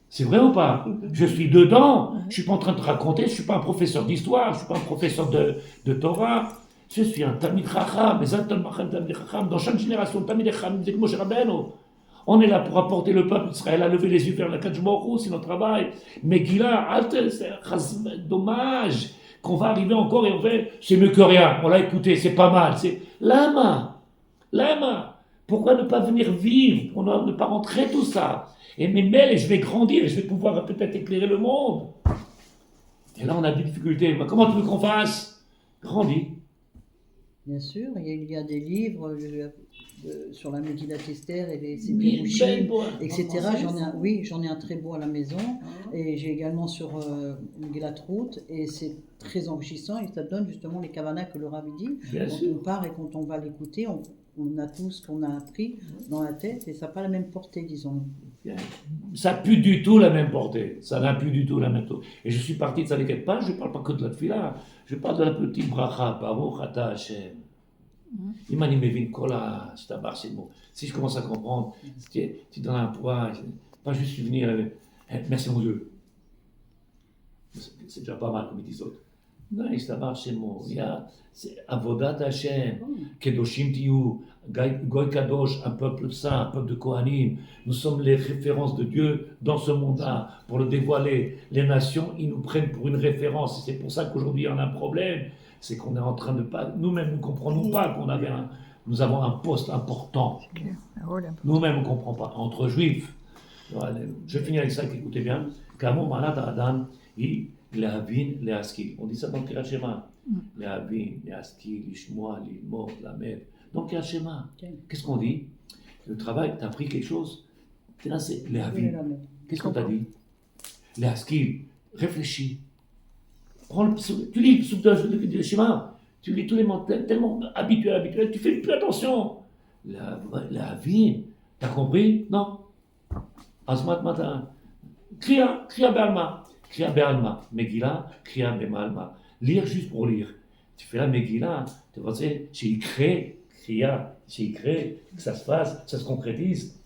C'est vrai ou pas? Je suis dedans. Je ne suis pas en train de te raconter, je ne suis pas un professeur d'histoire, je ne suis pas un professeur de Torah. Je suis un Talmid Chacham, dans chaque génération, Talmid Chacham, c'est Moshe Rabbeinu. On est là pour apporter le peuple d'Israël à lever les yeux vers la Kadosh Baruch Hu, c'est notre travail. Mais Gila, c'est dommage qu'on va arriver encore et on fait, c'est mieux que rien, on l'a écouté, c'est pas mal. C'est Lama. Pourquoi ne pas venir vivre? Pour ne pas rentrer tout ça. Et mais je vais grandir et je vais pouvoir peut-être éclairer le monde. Et là, on a des difficultés. Mais comment tu veux qu'on fasse? Grandis.
Bien sûr, il y a des livres sur la Megillat Esther et ses Pirushim, etc. J'en ai un très beau à la maison. Et j'ai également sur Megillat Ruth. Et c'est très enrichissant et ça donne justement les kavanas que le Rabbi dit. On part et quand on va l'écouter, on a tout ce qu'on a appris dans la tête et ça n'a pas la même portée, disons.
Ça n'a plus du tout la même portée. Ça n'a plus du tout la même portée. Et je suis parti de ça, les pas. Je ne parle pas que de la tefila. Je parle de la petite bracha. Baruch ata Hashem. Imani mevin kola. Si je commence à comprendre, tu donnes un poids. Pas juste venir avec merci mon Dieu. C'est déjà pas mal comme ils disent autres. Non, c'est Avodat Hashem, Kedoshim Tiyu, Goy Kadosh, un peuple saint, un peuple de Kohanim. Nous sommes les références de Dieu dans ce monde-là. Pour le dévoiler, les nations, ils nous prennent pour une référence. Et c'est pour ça qu'aujourd'hui, on a un problème. C'est qu'on est en train de pas. Nous-mêmes, nous ne comprenons pas nous avons un poste important. Nous-mêmes, on ne comprend pas. Entre juifs, je finis avec ça, écoutez bien. Kamo Malad Adam, להבין, להשכיל. On dit ça dans Kirat Shema. להבין, להשכיל, לשמוע, ללמוד, למד. Donc Kirat Shema. Qu'est-ce qu'on dit? Le travail, tu as appris quelque chose? Là, c'est להבין. Qu'est-ce qu'on t'a dit? להשכיל. Réfléchis. Tu lis le psaume de Shema. Tu lis tous les mots tellement habituels, tu fais plus attention. להבין. T'as compris? Non. Azmat matin. Cria Balma. Kriya Be'alma. Megillah, Kriya Be'alma. Lire juste pour lire. Tu fais la Megillah, tu vas dire, j'ai créé, Kriya, j'ai créé, que ça se fasse, ça se concrétise.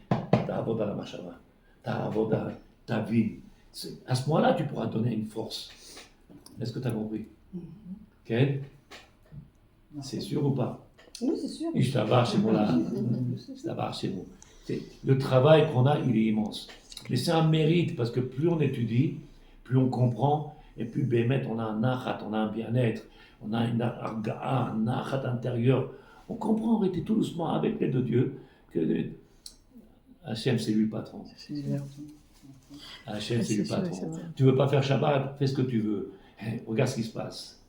Ta avoda la machava, ta avoda, ta vie. À ce moment-là, tu pourras donner une force. Est-ce que tu as compris? Ken? C'est sûr ou pas?
Oui, c'est sûr.
Je t'avare chez moi là. Le travail qu'on a, il est immense. Mais c'est un mérite parce que plus on étudie, plus on comprend, et plus bémet, on a un nachat, on a un bien-être, on a un nachat intérieur. On comprend en réalité tout doucement avec l'aide de Dieu que Hachem, c'est lui le patron. Hachem, c'est lui le patron. Tu veux pas faire Shabbat, fais ce que tu veux. Regarde ce qui se passe.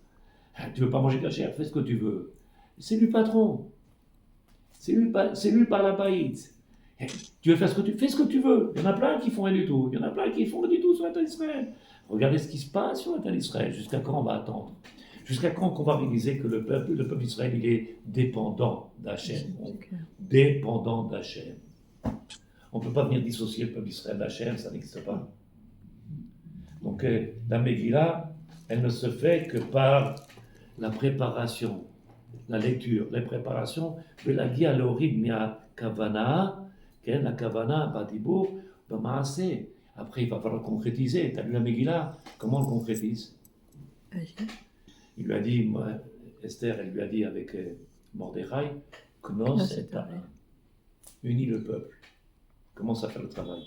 Tu veux pas manger cachère, fais ce que tu veux. C'est lui le patron. C'est lui par la baït. Tu veux faire ce que tu fais ce que tu veux. Il y en a plein qui font rien du tout. Il y en a plein qui font rien du tout sur la terre d'Israël. Regardez ce qui se passe sur la terre d'Israël. Jusqu'à quand on va attendre? Jusqu'à quand on va réaliser que le peuple d'Israël, il est dépendant d'Hachem. Dépendant d'Hachem. On ne peut pas venir dissocier le peuple d'Israël d'Hachem, ça n'existe pas. Donc la Megillah, elle ne se fait que par la préparation, la lecture, les préparations de la guia l'orib mia kavana, la kavana badibour b'maaseh. Après, il va falloir concrétiser. Tu as lu la Megillah, comment on le concrétise? Il lui a dit, Esther, elle lui a dit avec Mordechai, Knos et Taran. Unis le peuple. Commence à faire le travail.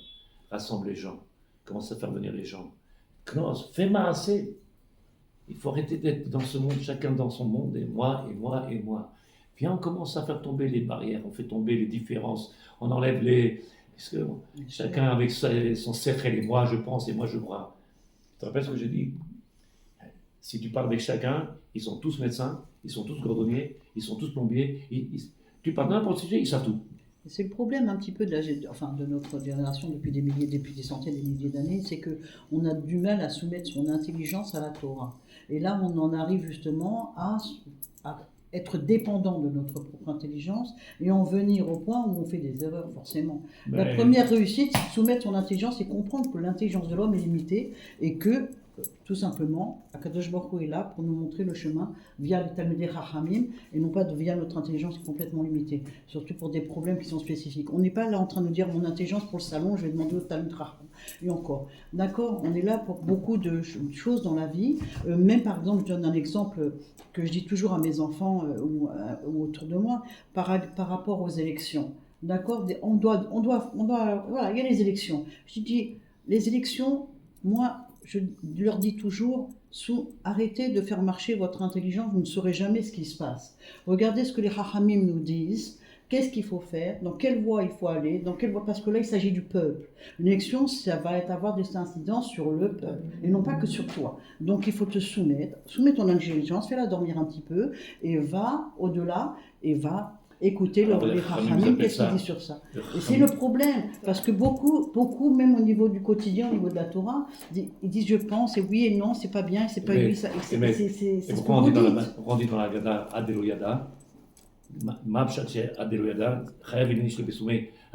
Rassemble les gens. Commence à faire venir les gens. Knos, fais maaseh. Il faut arrêter d'être dans ce monde, chacun dans son monde, et moi, et moi, et moi. Viens, on commence à faire tomber les barrières, on fait tomber les différences, on enlève les... Parce que chacun avec son sechel, et moi je pense, et moi je crois. Tu te rappelles ce que j'ai dit? Si tu parles avec chacun, ils sont tous médecins, ils sont tous cordonniers, ils sont tous plombiers, tu parles d'un n'importe sujet, ils savent tout.
C'est le problème un petit peu de notre génération depuis des centaines de milliers d'années, c'est qu'on a du mal à soumettre son intelligence à la Torah. Et là, on en arrive justement à être dépendant de notre propre intelligence et en venir au point où on fait des erreurs forcément. La première réussite, c'est de soumettre son intelligence et comprendre que l'intelligence de l'homme est limitée et que tout simplement, Akadosh Baruch Hu est là pour nous montrer le chemin via les Talmudei Chachamim et non pas via notre intelligence complètement limitée, surtout pour des problèmes qui sont spécifiques. On n'est pas là en train de dire mon intelligence pour le salon, je vais demander au Talmud Chacham. Et encore, d'accord, on est là pour beaucoup de choses dans la vie. Même par exemple, je donne un exemple que je dis toujours à mes enfants ou autour de moi par rapport aux élections. D'accord, voilà, il y a les élections. Je dis, les élections, moi, je leur dis toujours, arrêtez de faire marcher votre intelligence, vous ne saurez jamais ce qui se passe. Regardez ce que les Chachamim nous disent, qu'est-ce qu'il faut faire, dans quelle voie il faut aller, dans quelle voie, parce que là il s'agit du peuple. Une élection, ça va avoir des incidences sur le peuple, et non pas que sur toi. Donc il faut te soumets ton intelligence, fais-la dormir un petit peu, et va au-delà, et va écouter les Chachamim, qu'est-ce qu'ils disent sur ça. Et c'est le problème, parce que beaucoup, même au niveau du quotidien, au niveau de la Torah, ils disent je pense, et oui et non, c'est pas bien, c'est pas oui, ça.
Et pourquoi on dit dans la Gada Adelo Yada, un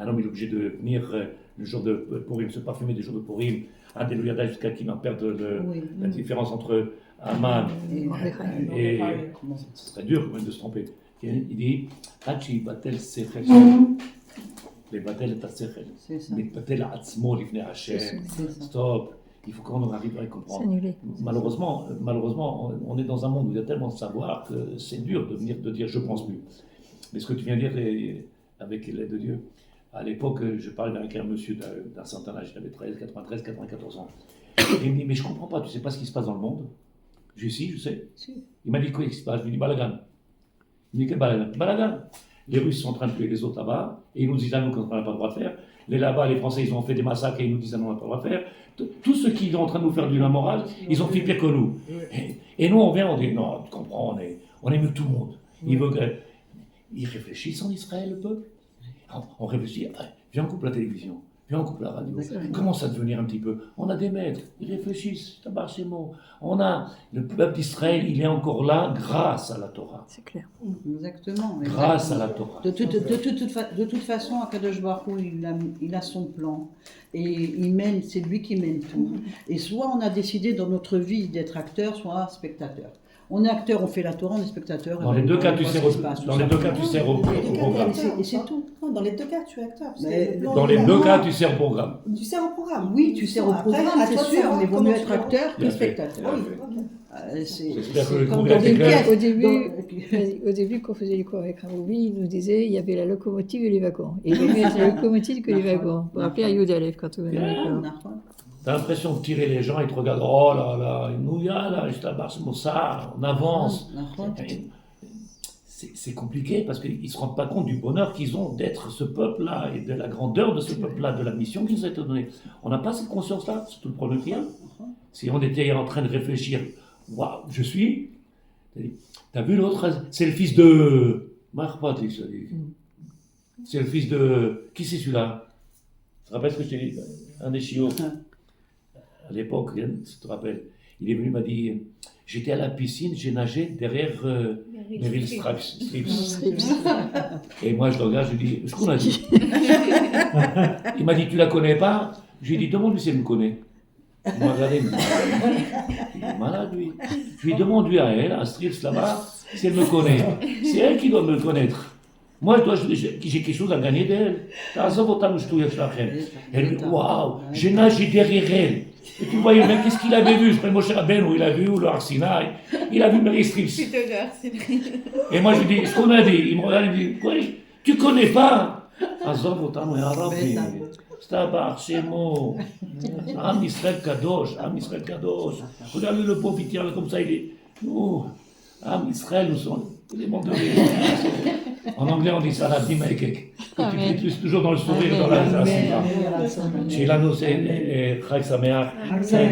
homme est obligé de venir le jour de Purim, se parfumer du jour de Purim, Adelo Yada jusqu'à qu'il n'en perde la différence entre Aman et ce serait dur quand même de se tromper. Il dit, Hachi batel sechel, les batel et sechel, mais batel atzmo l'ifne Hachem. Stop. Il faut qu'on arrive à comprendre. Malheureusement, on est dans un monde où il y a tellement de savoir que c'est dur de dire je pense plus. Mais ce que tu viens de dire avec l'aide de Dieu, à l'époque, je parlais avec un monsieur d'un certain âge, il avait 94 ans. Il me dit, mais je comprends pas, tu sais pas ce qui se passe dans le monde? Je dis, si, je sais. Il m'a dit, quoi, qu'est-ce qui se passe? Je lui dis, balagan. Il me dit, quel balagan? Les Russes sont en train de tuer les autres là-bas, et ils nous disent à nous qu'on n'a pas le droit de faire. Là-bas, les Français, ils ont fait des massacres et ils nous disent à nous qu'on n'a pas le droit de faire. Tous ceux qui sont en train de nous faire du la morale, ils ont fait pire que nous. Et nous, on vient, on dit, non, tu comprends, on est mieux que tout le monde. Ils réfléchissent en Israël, le peuple. On réfléchit, viens, on coupe la télévision. Puis on coupe la radio.
Exactement.
Il commence à devenir un petit peu. On a des maîtres, ils réfléchissent, tabac ces mots. On a le peuple d'Israël, il est encore là grâce à la Torah.
C'est clair.
Exactement.
Grâce à la Torah.
De toute façon, Akadosh Baruch Hu, il a son plan et il mène, c'est lui qui mène tout. Et soit on a décidé dans notre vie d'être acteur, soit spectateur. On est acteur, on fait la Torah, on est spectateur.
Dans les deux cas, tu sers au programme.
Et c'est tout.
Non, dans les deux cas, tu es acteur. parce que
Mais
le plan
Dans les
évidemment,
deux cas, tu sers au programme.
Tu sers au programme.
Oui, tu sers au
Après,
programme,
à
c'est
toi de
sûr,
savoir
mais vaut
comment
mieux
tu
être
fais.
acteur que
Bien fait.
spectateur.
Bien fait.
C'est
J'espère que le
comme
cours
dans
a été
une
clair.
pièce.
Au début, quand on faisait les cours avec Ramoubi, il nous disait il y avait la locomotive et les wagons. Et il vaut mieux être la locomotive que les wagons. Vous vous rappelez à Youdalef quand on venait à l'école.
T'as l'impression de tirer les gens, ils te regardent, oh là là, Nouya, là, je t'abarce, ça, on avance. C'est compliqué parce qu'ils ne se rendent pas compte du bonheur qu'ils ont d'être ce peuple-là et de la grandeur de ce peuple-là, de la mission qu'ils ont été donnée. On n'a pas cette conscience-là, c'est tout le problème qu'il y a. Si on était en train de réfléchir, waouh, je suis. T'as vu l'autre? C'est le fils de. C'est le fils de. Qui c'est celui-là? Tu te rappelles ce que je t'ai dit? Un des chiots. À l'époque, tu te rappelles, il est venu, il m'a dit, j'étais à la piscine, j'ai nagé derrière Meryl Streep. Et moi, je le regarde, je lui dis, ce qu'on a dit. Il m'a dit, tu la connais pas? Je lui ai dit, demande-lui si elle me connaît. Il m'a regardé, il est malade, lui. Je lui ai demandé à elle, à Streep là-bas, si elle me connaît. C'est elle qui doit me connaître. Moi, j'ai quelque chose à gagner d'elle. Elle dit, waouh, j'ai nagé derrière elle. Et tu voyais, mais qu'est-ce qu'il avait vu? Je prends Moshe Rabbeinu, il a vu, ou le Arsinaï, il a vu Meryl Streep. Et moi, je lui dis, ce qu'on a dit, il me regarde, il me dit, quoi, tu connais pas? Azov otanu ya Rabbi, Stabar, Shemo, Am Israël Kadosh, Am Israël Kadosh. Regarde le pauvre, il tient comme ça, il est, nous, Am Israël, nous sommes les mondes de l'Église. En anglais, on dit ça, la dimekek. Tu es toujours dans le sourire, dans la simba. Chez l'anneau, c'est Chag Sameach.